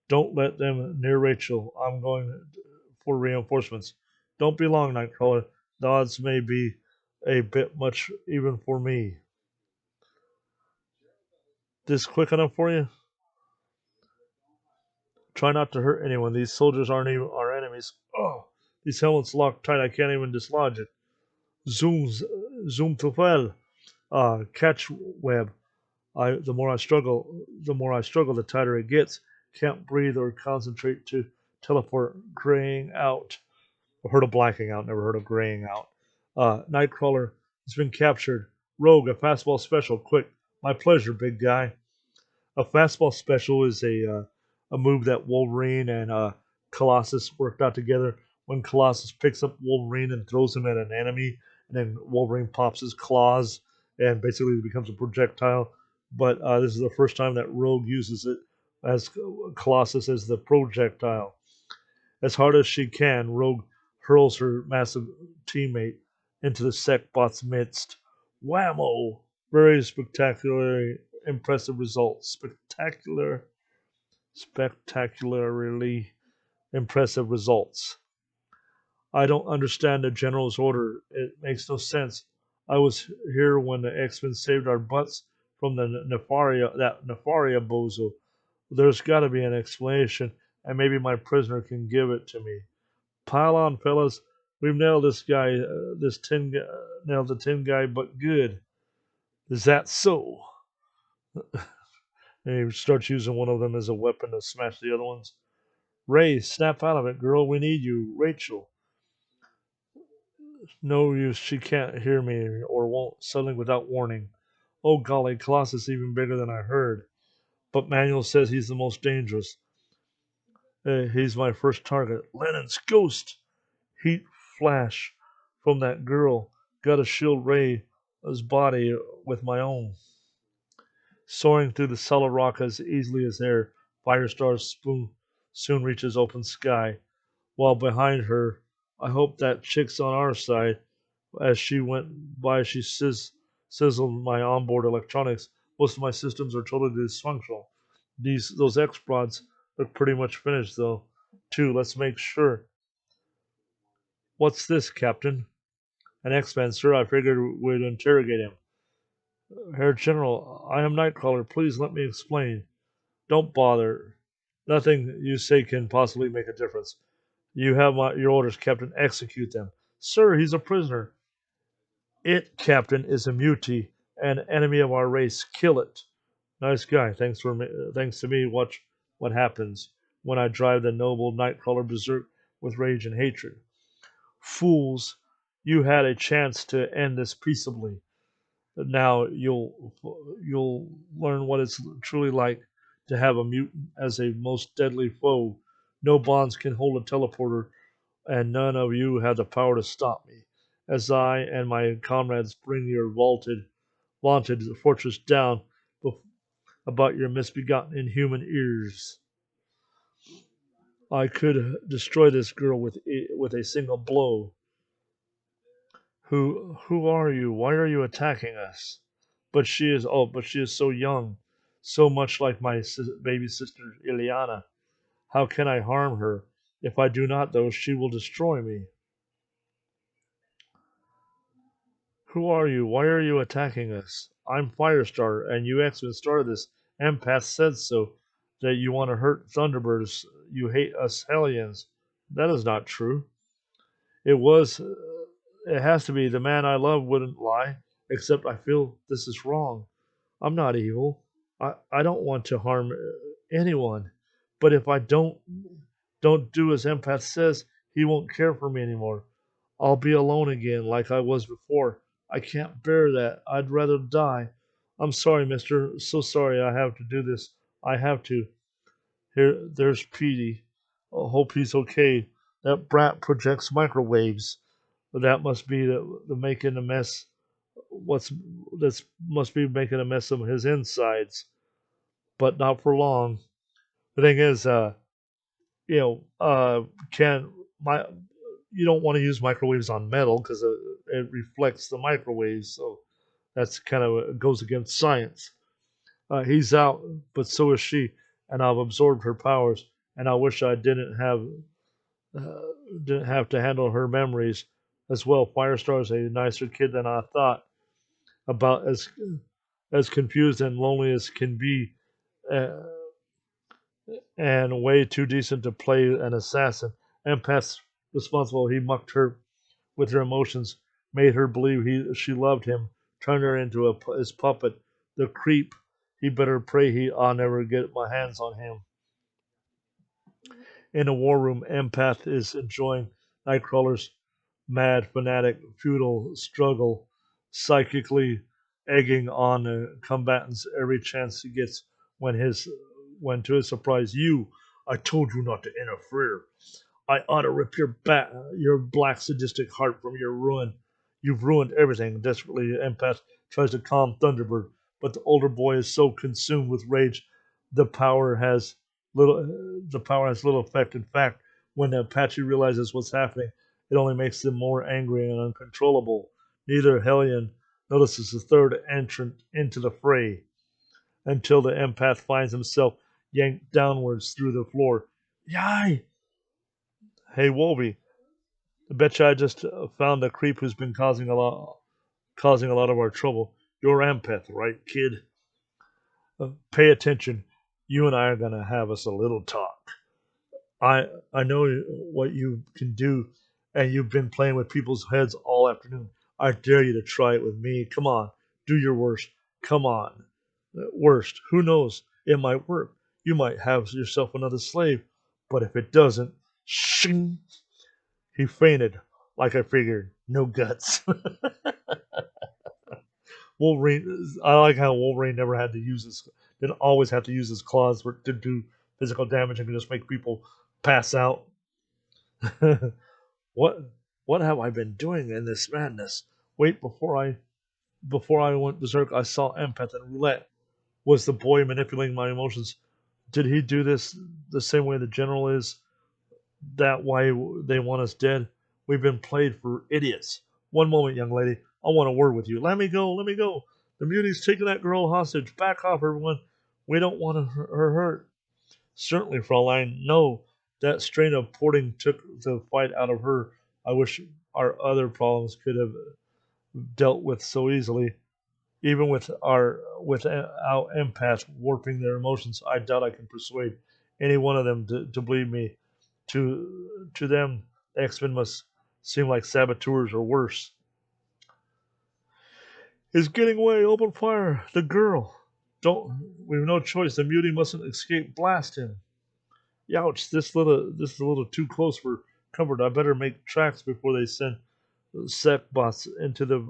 Don't let them near Rachel. I'm going for reinforcements. Don't be long, Nightcrawler. The odds may be a bit much even for me. This quick enough for you? Try not to hurt anyone. These soldiers aren't even our enemies. Oh, these helmets locked tight. I can't even dislodge it. Zoom, zoom to well. Catch web. The more I struggle, the tighter it gets. Can't breathe or concentrate to teleport. Graying out. I've heard of blacking out, never heard of graying out. Nightcrawler has been captured. Rogue, a fastball special. Quick. My pleasure, big guy. A fastball special is a move that Wolverine and Colossus worked out together. When Colossus picks up Wolverine and throws him at an enemy, and then Wolverine pops his claws and basically becomes a projectile. But this is the first time that Rogue uses it as Colossus as the projectile. As hard as she can, Rogue hurls her massive teammate into the Secbot's midst. Whammo! Very spectacularly impressive result. Spectacularly. impressive results. I don't understand the general's order. It makes no sense. I was here when the X-Men saved our butts from that Nefaria bozo. There's got to be an explanation, and maybe my prisoner can give it to me. Pile on, fellas. We've nailed this guy, nailed the tin guy, but good. Is that so? And he starts using one of them as a weapon to smash the other ones. Ray, snap out of it, girl. We need you. Rachel. No use. She can't hear me or won't. Suddenly, without warning. Oh, golly, Colossus is even bigger than I heard. But Manuel says he's the most dangerous. He's my first target. Lennon's ghost. Heat flash from that girl. Got to shield Ray's body with my own. Soaring through the solid rock as easily as air, Firestar's spoon soon reaches open sky, while behind her, I hope that chick's on our side. As she went by, she sizzled my onboard electronics. Most of my systems are totally dysfunctional. Those X-Prods look pretty much finished, though. Too, let's make sure. What's this, Captain? An X-Man, sir. I figured we'd interrogate him. Herr General, I am Nightcrawler. Please let me explain. Don't bother. Nothing you say can possibly make a difference. You have your orders, Captain. Execute them. Sir, he's a prisoner. It, Captain, is a mutie, an enemy of our race. Kill it. Nice guy. Thanks to me. Watch what happens when I drive the noble Nightcrawler berserk with rage and hatred. Fools, you had a chance to end this peaceably. Now you'll learn what it's truly like to have a mutant as a most deadly foe. No bonds can hold a teleporter, and none of you have the power to stop me. As I and my comrades bring your vaunted fortress down about your misbegotten inhuman ears, I could destroy this girl with a single blow. Who are you? Why are you attacking us? But she is so young, so much like my baby sister Ileana. How can I harm her? If I do not, though, she will destroy me. Who are you? Why are you attacking us? I'm Firestar, and you X-Men started this. Empath said so. That you want to hurt Thunderbirds. You hate us Hellions. That is not true. It was. It has to be. The man I love wouldn't lie. Except I feel this is wrong. I'm not evil. I don't want to harm anyone. But if I don't do as Empath says, he won't care for me anymore. I'll be alone again like I was before. I can't bear that. I'd rather die. I'm sorry, mister. So sorry I have to do this. I have to. There's Petey. I hope he's okay. That brat projects microwaves. That must be the making a mess. What's this must be making a mess of his insides, but not for long. The thing is, you know, can my you don't want to use microwaves on metal because it reflects the microwaves, so that's kind of goes against science. He's out, but so is she, and I've absorbed her powers, and I wish I uh, didn't have to handle her memories as well. Firestar's a nicer kid than I thought. About as confused and lonely as can be, uh, and way too decent to play an assassin. Empath's responsible. He mucked her with her emotions, made her believe she loved him, turned her into his puppet. The creep. He better pray I'll never get my hands on him. In a war room, Empath is enjoying Nightcrawler's mad, fanatic, futile struggle, psychically egging on the combatants every chance he gets when to his surprise, I told you not to interfere. I ought to rip your black sadistic heart from your ruin. You've ruined everything. Desperately, Empath tries to calm Thunderbird, but the older boy is so consumed with rage, the power has the power has little effect. In fact, when Apache realizes what's happening, it only makes them more angry and uncontrollable. Neither Hellion notices the third entrant into the fray until the Empath finds himself yanked downwards through the floor. Yai! Hey, Wolby, I bet you I just found a creep who's been causing a lot of our trouble. You're Ampeth, right, kid? Pay attention. You and I are gonna have us a little talk. I know what you can do, and you've been playing with people's heads all afternoon. I dare you to try it with me. Come on, do your worst. Come on, worst. Who knows? It might work. You might have yourself another slave, but if it doesn't, shing, he fainted. Like I figured, no guts. Wolverine. I like how Wolverine never had to use his, didn't always have to use his claws to do physical damage and can just make people pass out. what what have I been doing in this madness? Wait, before I went berserk, I saw Empath and Roulette. Was the boy manipulating my emotions? Did he do this the same way the general is? That why they want us dead? We've been played for idiots. One moment, young lady. I want a word with you. Let me go. Let me go. The mutiny's taking that girl hostage. Back off, everyone. We don't want her hurt. Certainly, Fraulein. No, that strain of porting took the fight out of her. I wish our other problems could have dealt with so easily. Even without empaths warping their emotions, I doubt I can persuade any one of them to believe me. To them, the X-Men must seem like saboteurs or worse. He's getting away. Open fire. The girl. Don't. We've no choice. The mutie mustn't escape. Blast him. Youch! This is a little too close for comfort. I better make tracks before they send bots into the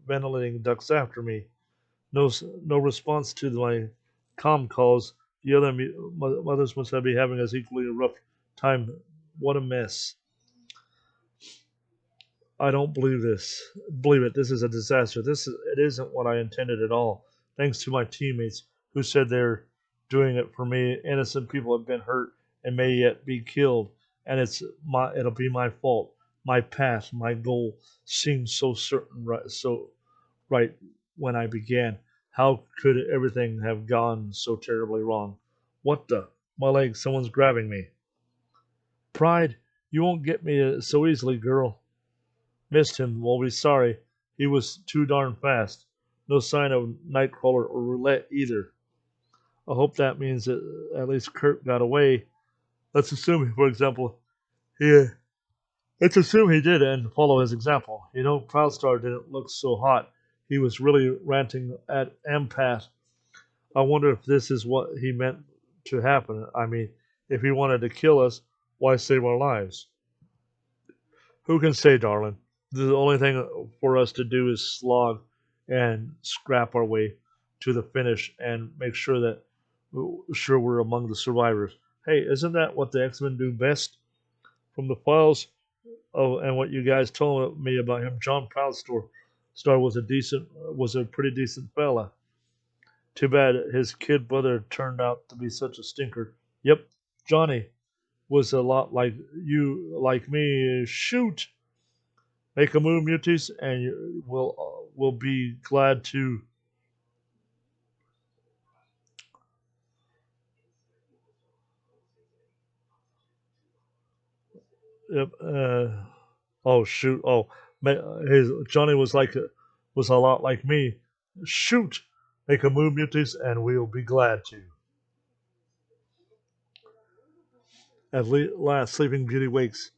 ventilating ducts after me. No response to my comm calls. The other mothers must be having us equally a rough time. What a mess. I don't believe this. Believe it. This is a disaster. It isn't what I intended at all. Thanks to my teammates who said they're doing it for me. Innocent people have been hurt and may yet be killed, and it'll be my fault. My path, my goal seemed so certain, so right when I began. How could everything have gone so terribly wrong? What the? My leg, someone's grabbing me. Pride, you won't get me so easily, girl. Missed him, we'll be sorry. He was too darn fast. No sign of Nightcrawler or Roulette either. I hope that means that at least Kurt got away. Let's assume, for example, he let's assume he did and follow his example. You know, Proudstar didn't look so hot. He was really ranting at Empath. I wonder if this is what he meant to happen. I mean, if he wanted to kill us, why save our lives? Who can say, darling? The only thing for us to do is slog and scrap our way to the finish and make sure that we're among the survivors. Hey, isn't that what the X-Men do best? From the files and what you guys told me about him, John Proudstar was a pretty decent fella. Too bad his kid brother turned out to be such a stinker. Yep, Johnny was a lot like you, like me. Shoot, make a move, muties, and we'll be glad to. Yep. Oh shoot. Oh, his Johnny was a lot like me. Shoot, make a move, muties, and we'll be glad to. At last, Sleeping Beauty wakes.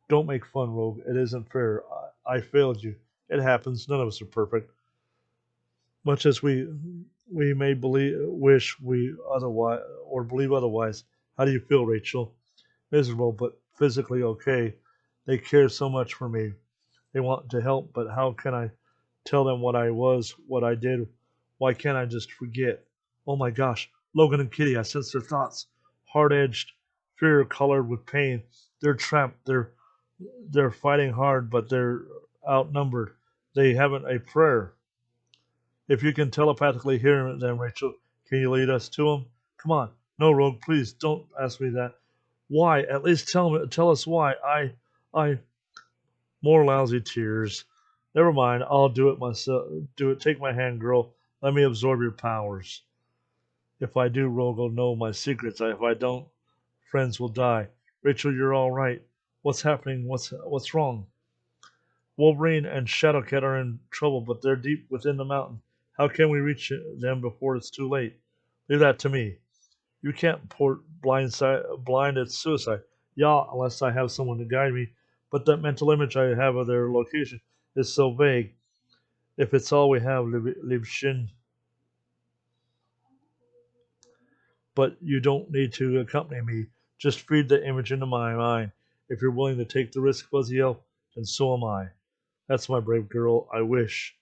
Don't make fun, Rogue. It isn't fair. I failed you. It happens. None of us are perfect. Much as we may wish we otherwise, or believe otherwise. How do you feel, Rachel? Miserable, but physically okay. They care so much for me. They want to help, but how can I tell them what I did? Why can't I just forget? Oh my gosh, Logan and Kitty, I sense their thoughts. Hard edged, fear colored with pain. They're trapped. They're fighting hard, but they're outnumbered. They haven't a prayer. If you can telepathically hear them, Rachel, can you lead us to them? Come on. No, Rogue, please don't ask me that. Why? At least tell us why. I, more lousy tears. Never mind. I'll do it myself. Do it. Take my hand, girl. Let me absorb your powers. If I do, Rogue will know my secrets. If I don't, friends will die. Rachel, you're all right. What's happening? What's wrong? Wolverine and Shadowcat are in trouble, but they're deep within the mountain. How can we reach them before it's too late? Leave that to me. You can't port blind at suicide. Yeah, unless I have someone to guide me. But that mental image I have of their location is so vague. If it's all we have, Libshin, but you don't need to accompany me. Just feed the image into my mind. If you're willing to take the risk, Fuzzy Elf, then so am I. That's my brave girl. I wish.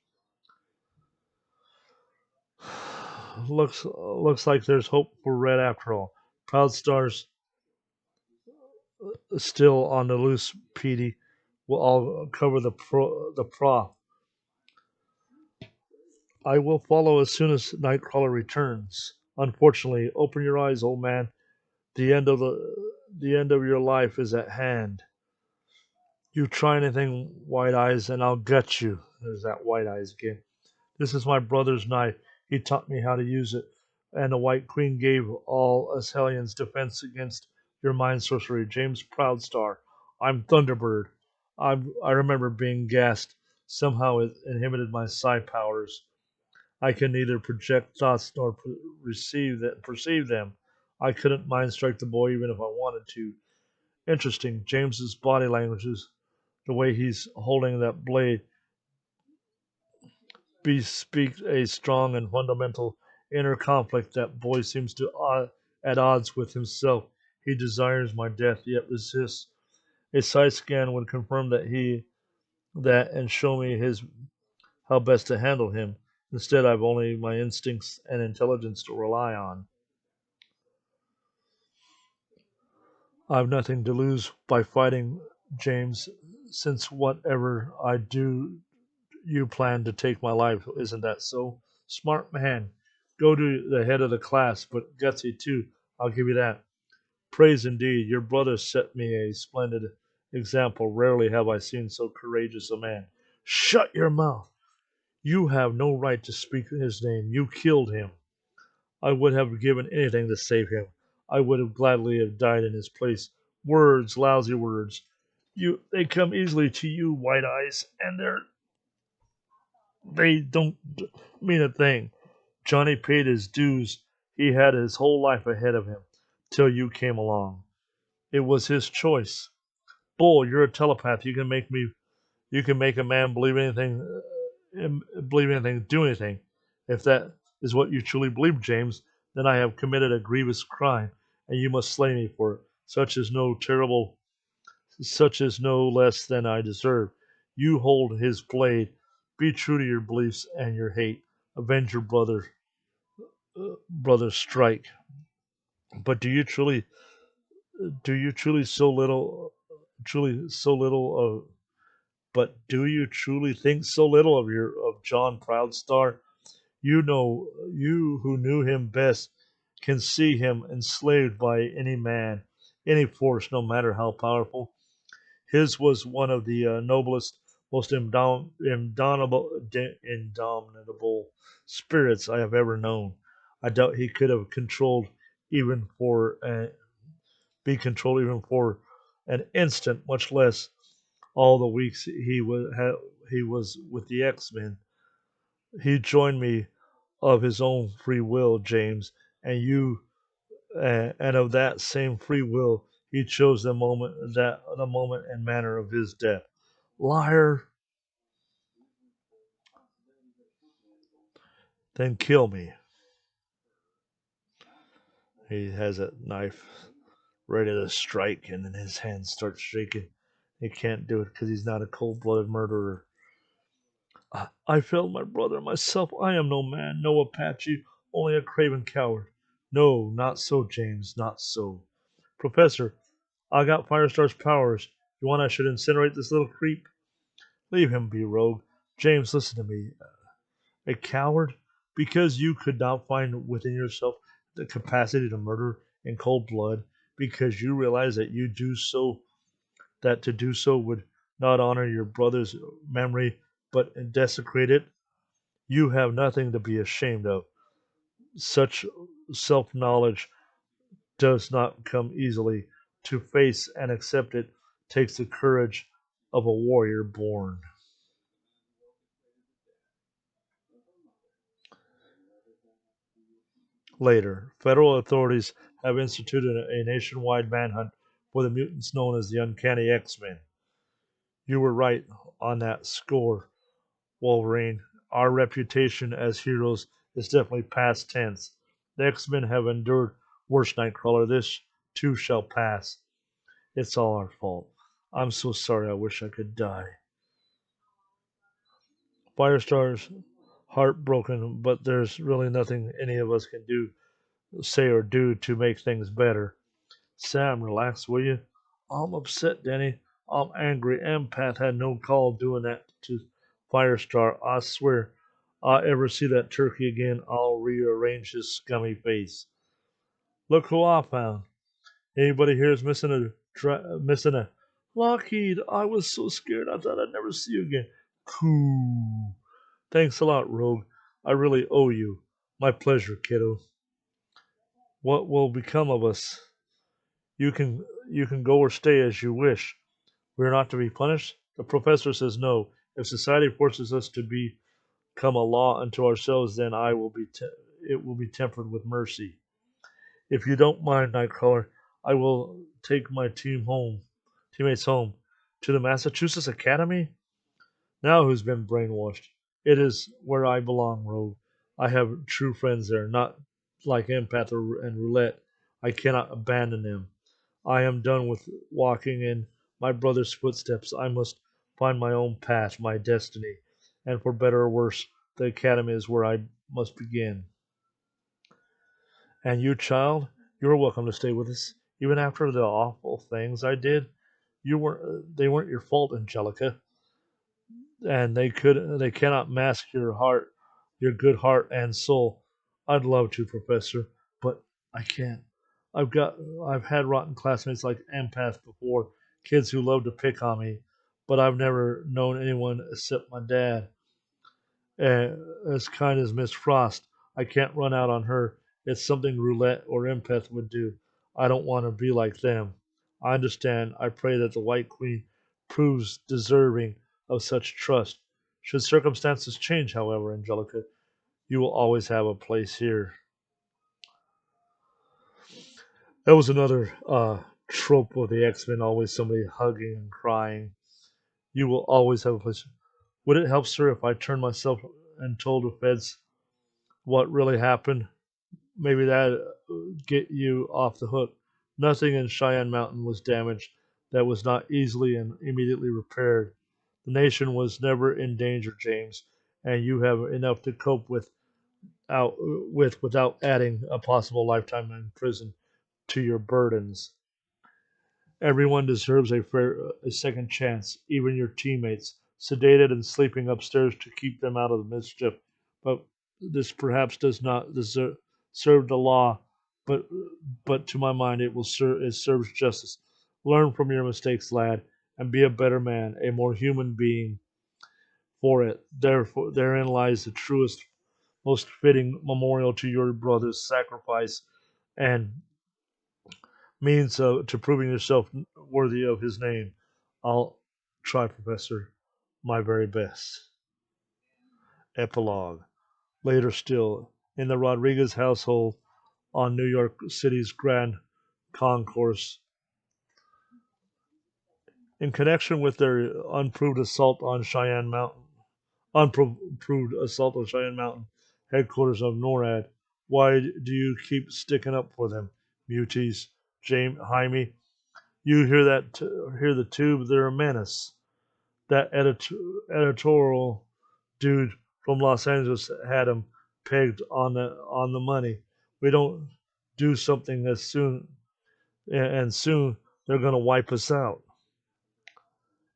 Looks like there's hope for Red after all. Proud Star's still on the loose, Petey. We'll all cover the prof. I will follow as soon as Nightcrawler returns. Unfortunately, open your eyes, old man. The end of the end of your life is at hand. You try anything, White Eyes, and I'll gut you. There's that White Eyes again. This is my brother's knife. He taught me how to use it, and the White Queen gave all us hellions defense against your mind sorcery. James Proudstar. I'm Thunderbird. I remember being gassed. Somehow it inhibited my psi powers. I can neither project thoughts nor perceive them. I couldn't mind strike the boy even if I wanted to. Interesting. James's body language is the way he's holding that blade bespeaks a strong and fundamental inner conflict. That boy seems to at odds with himself. He desires my death, yet resists. A side scan would confirm that and show me his how best to handle him. Instead, I've only my instincts and intelligence to rely on. I've nothing to lose by fighting James, since whatever I do, you plan to take my life. Isn't that so? Smart man. Go to the head of the class, but gutsy too. I'll give you that. Praise indeed. Your brother set me a splendid example. Rarely have I seen so courageous a man. Shut your mouth. You have no right to speak his name. You killed him. I would have given anything to save him. I would have gladly have died in his place. Words, lousy words. They come easily to you, White Eyes, and they don't mean a thing. Johnny paid his dues. He had his whole life ahead of him till you came along. It was his choice. Bull, you're a telepath. You can make a man believe anything, do anything. If that is what you truly believe, James, then I have committed a grievous crime, and you must slay me for it. Such is no less than I deserve. You hold his blade. Be true to your beliefs and your hate. Avenge your brother's strike. But do you truly so little, truly so little of, but do you truly think so little of John Proudstar? You who knew him best can see him enslaved by any man, any force, no matter how powerful. His was one of the noblest, most indomitable spirits I have ever known. I doubt he could have even for be controlled even for an instant, much less all the weeks he was with the X-Men. He joined me of his own free will, James, and you and of that same free will he chose the moment and manner of his death. Liar, then kill me. He has a knife ready to strike, and then his hands start shaking. He can't do it because he's not a cold-blooded murderer. I failed my brother myself. I am no man, no Apache, only a craven coward. No, not so, James, not so. Professor, I got Firestar's powers. You want I should incinerate this little creep? Leave him be, rogue. James, listen to me. A coward? Because you could not find within yourself the capacity to murder in cold blood, because you realize that to do so would not honor your brother's memory, but desecrate it. You have nothing to be ashamed of. Such self knowledge does not come easily. To face and accept it takes the courage of a warrior born. Later, federal authorities have instituted a nationwide manhunt for the mutants known as the Uncanny X-Men. You were right on that score, Wolverine. Our reputation as heroes is definitely past tense. The X-Men have endured worse, Nightcrawler. This too shall pass. It's all our fault. I'm so sorry. I wish I could die. Firestar's heartbroken, but there's really nothing any of us can do, say, or do to make things better. Sam, relax, will you? I'm upset, Danny. I'm angry. Empath had no call doing that to Firestar. I swear, I ever see that turkey again, I'll rearrange his scummy face. Look who I found. Anybody here is missing a Lockheed. I was so scared. I thought I'd never see you again. Cool. Thanks a lot, Rogue. I really owe you. My pleasure, kiddo. What will become of us? You can go or stay as you wish. We are not to be punished? The professor says no. If society forces us to become a law unto ourselves, then it will be tempered with mercy. If you don't mind, Nightcrawler, I will take my teammates home. To the Massachusetts Academy? Now who's been brainwashed? It is where I belong, Rogue. I have true friends there, not like Empath and Roulette. I cannot abandon them. I am done with walking in my brother's footsteps. I must find my own path, my destiny. And for better or worse, the academy is where I must begin. And you, child, you're welcome to stay with us, even after the awful things I did. They weren't your fault, Angelica, and they cannot mask your heart, your good heart and soul. I'd love to, Professor, but I can't. I've got I've had rotten classmates like Empath before, kids who love to pick on me, but I've never known anyone except my dad. As kind as Miss Frost, I can't run out on her. It's something Roulette or Empath would do. I don't want to be like them. I understand. I pray that the White Queen proves deserving of such trust. Should circumstances change, however, Angelica, you will always have a place here. That was another trope of the X Men, always somebody hugging and crying. You will always have a place. Would it help, sir, if I turned myself and told the feds what really happened? Maybe that get you off the hook. Nothing in Cheyenne Mountain was damaged that was not easily and immediately repaired. The nation was never in danger, James, and you have enough to cope with without adding a possible lifetime in prison to your burdens. Everyone deserves a second chance, even your teammates, sedated and sleeping upstairs to keep them out of the mischief. But this perhaps does not serve the law, but to my mind it serves justice. Learn from your mistakes, lad, and be a better man, a more human being for it. Therefore, therein lies the truest, most fitting memorial to your brother's sacrifice and means to proving yourself worthy of his name. I'll try, Professor, my very best. Epilogue. Later still, in the Rodriguez household on New York City's Grand Concourse, in connection with their unproved assault on Cheyenne Mountain, headquarters of NORAD. Why do you keep sticking up for them, muties? James Jaime, you hear the tube? They're a menace. That editorial dude from Los Angeles had him pegged on the money. We don't do something as soon and soon they're gonna wipe us out.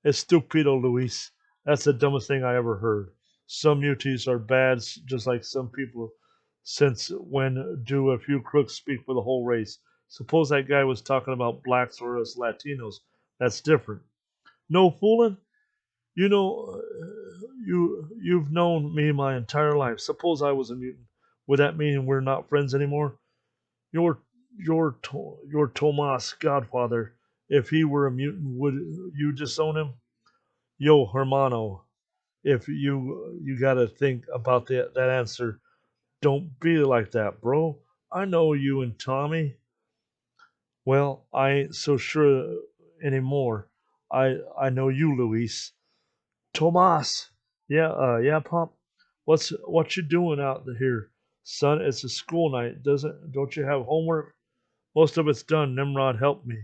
Estupido, Luis. That's the dumbest thing I ever heard. Some muties are bad, just like some people. Since when do a few crooks speak for the whole race? Suppose that guy was talking about blacks or us Latinos. That's different. No fooling. You know, you've known me my entire life. Suppose I was a mutant. Would that mean we're not friends anymore? Your your Tomas Godfather If he were a mutant, would you disown him? Yo, hermano, if you gotta think about that answer. Don't be like that, bro. I know you and Tommy. Well, I ain't so sure anymore. I know you, Luis. Tomas. Yeah, Pop. What you doing out here, son? It's a school night. Doesn't don't you have homework? Most of it's done. Nimrod helped me.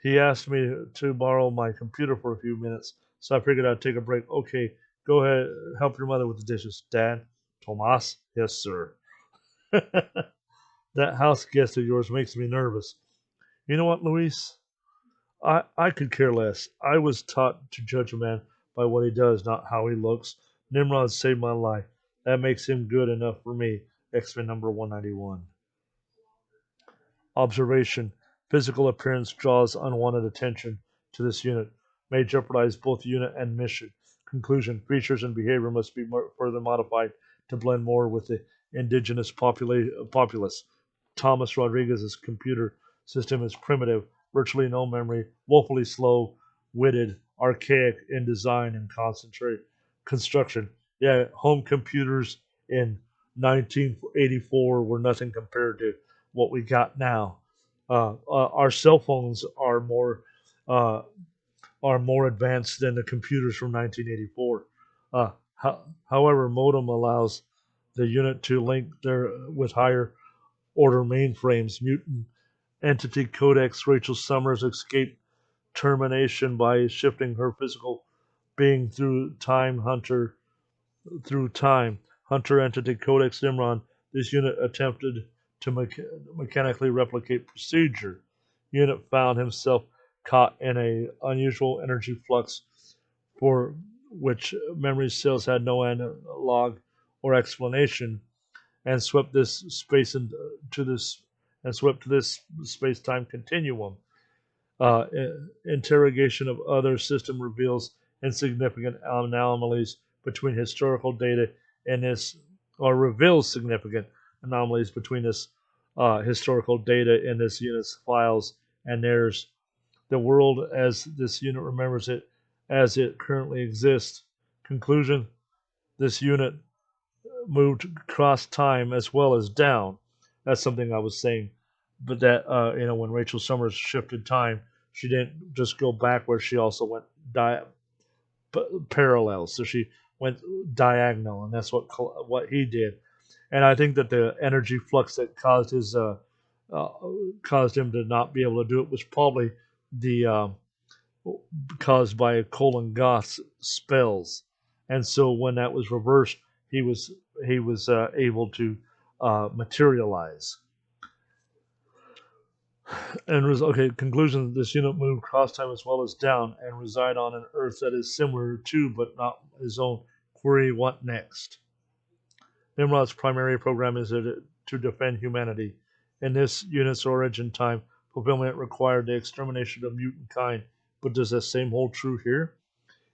He asked me to borrow my computer for a few minutes, so I figured I'd take a break. Okay, go ahead, help your mother with the dishes, Dad. Tomas. Yes, sir. That house guest of yours makes me nervous. You know what, Luis? I could care less. I was taught to judge a man by what he does, not how he looks. Nimrod saved my life. That makes him good enough for me. X-Men number 191. Observation. Physical appearance draws unwanted attention to this unit. May jeopardize both unit and mission. Conclusion. Features and behavior must be further modified to blend more with the indigenous populace. Thomas Rodriguez's computer system is primitive, virtually no memory, woefully slow, witted, archaic in design and concentrate construction. Yeah, home computers in 1984 were nothing compared to what we got now. Our cell phones uh, are more advanced than the computers from 1984. However, modem allows the unit to link there with higher order mainframes. Mutant entity codex. Rachel Summers escaped termination by shifting her physical being through time. Hunter entity codex Nimron. This unit attempted to mechanically replicate procedure. Unit found himself caught in a unusual energy flux for which memory cells had no analog or explanation, and swept this space into this and swept to this space-time continuum. Uh, Interrogation of other system reveals insignificant anomalies between historical data and this, or reveals significant anomalies between this historical data in this unit's files and theirs. The world as this unit remembers it as it currently exists. Conclusion. This unit moved across time as well as down. That's something I was saying. But that when Rachel Summers shifted time, she didn't just go backwards. She also went parallel. So she went diagonal, and that's what he did. And I think that the energy flux that uh, caused him to not be able to do it was probably the caused by Colin Goth's spells. And so when that was reversed, he was he was able to materialize. And okay, conclusion: this unit moved cross time as well as down, and reside on an Earth that is similar to, but not his own. Query: what next? Nimrod's primary program is to defend humanity. In this unit's origin time, fulfillment required the extermination of mutant kind. But does the same hold true here?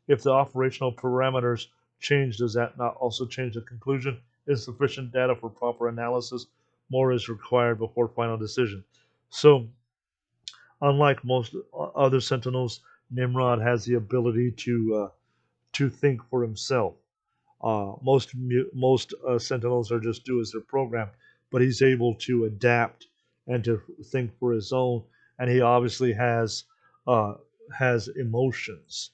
If the operational parameters change, does that not also change the conclusion? Insufficient data for proper analysis. More is required before final decision. So, unlike most other Sentinels, Nimrod has the ability to think for himself. Most Sentinels are just do as they're programmed, but he's able to adapt and to think for his own, and he obviously uh, has emotions.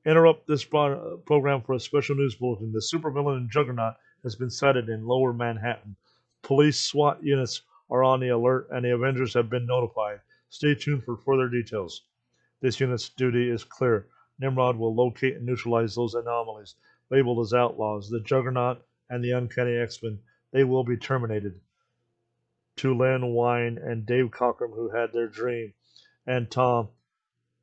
Interrupt this program for a special news bulletin. The supervillain Juggernaut has been sighted in Lower Manhattan. Police SWAT units are on the alert, and the Avengers have been notified. Stay tuned for further details. This unit's duty is clear. Nimrod will locate and neutralize those anomalies, labeled as outlaws. The Juggernaut and the Uncanny X-Men, they will be terminated. To Len Wein and Dave Cockrum, who had their dream, and Tom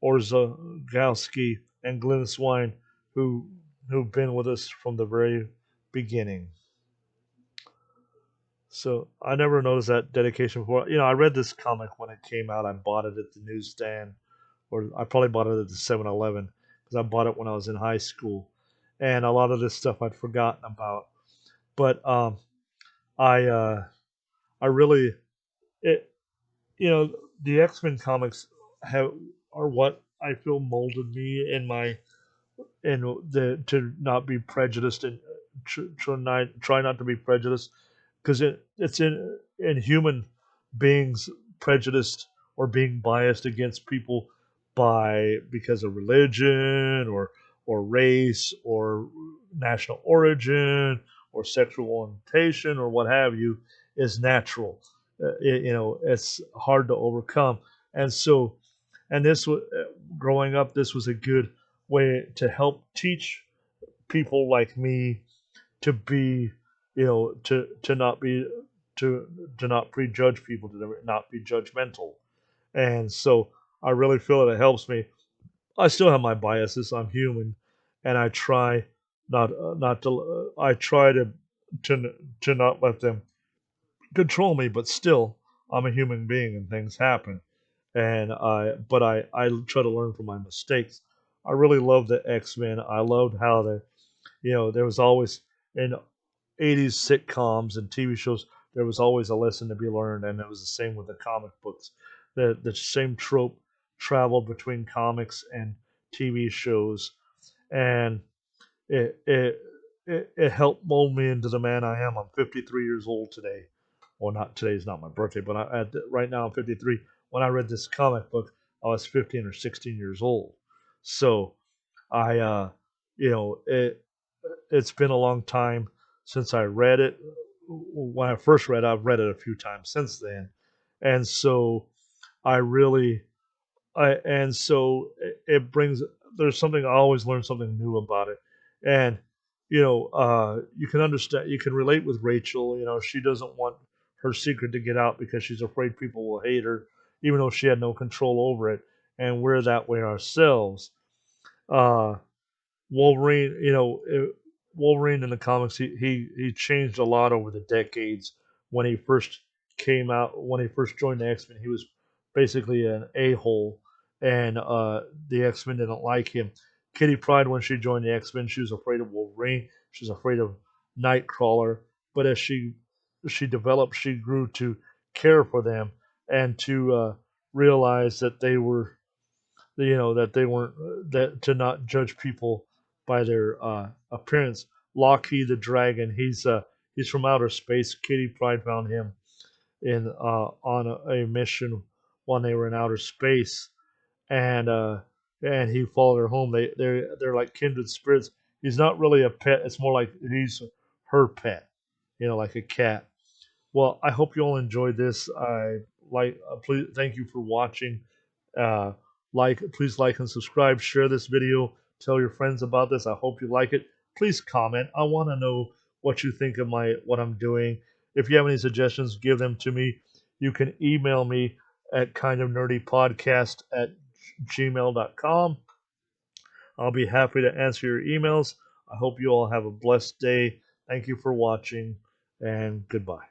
Orzagowski and Glenn Swine, who've been with us from the very beginning. So I never noticed that dedication before. I read this comic when it came out. I bought it at the newsstand, or I probably bought it at the 7-Eleven because I bought it when I was in high school, and a lot of this stuff I'd forgotten about. But I I really it the X Men comics have are what I feel molded me in my and the to not be prejudiced and try not to be prejudiced because it's in human beings prejudiced or being biased against people by because of religion or race or national origin or sexual orientation or what have you is natural. It's hard to overcome, and so and this was growing up. This was a good way to help teach people like me to be, to not be to to not prejudge people, to not be judgmental. And so I really feel that it helps me. I still have my biases. I'm human, and I try not to. I try to to not let them control me, but still, I'm a human being, and things happen. But I try to learn from my mistakes. I really love the X Men. I loved how there was always in 80s sitcoms and TV shows, there was always a lesson to be learned, and it was the same with the comic books. The same trope traveled between comics and TV shows, and it it it helped mold me into the man I am. I'm 53 years old today. Well, not today's not my birthday, but right now I'm 53. When I read this comic book, I was 15 or 16 years old. So I, it's been a long time since I read it. When I first read it, I've read it a few times since then, and so I really, and so it brings. There's something I always learn something new about it, and you can understand, you can relate with Rachel. She doesn't want her secret to get out because she's afraid people will hate her, even though she had no control over it, and we're that way ourselves. Uh, Wolverine, Wolverine in the comics, he changed a lot over the decades. When he first came out, when he first joined the X Men, he was basically an a hole, and the X Men didn't like him. Kitty Pryde, when she joined the X Men, she was afraid of Wolverine. She was afraid of Nightcrawler. But as she developed, she grew to care for them and to realize that they were that they weren't that to not judge people by their appearance. Lockheed the Dragon, he's from outer space. Kitty Pryde found him in on a mission when they were in outer space, and he followed her home. They're like kindred spirits. He's not really a pet. It's more like he's her pet, like a cat. Well, I hope you all enjoyed this. I like please thank you for watching. Uh, please like and subscribe. Share this video. Tell your friends about this. I hope you like it. Please comment. I want to know what you think of what I'm doing. If you have any suggestions, give them to me. You can email me at kindofnerdypodcast@gmail.com. I'll be happy to answer your emails. I hope you all have a blessed day. Thank you for watching, and goodbye.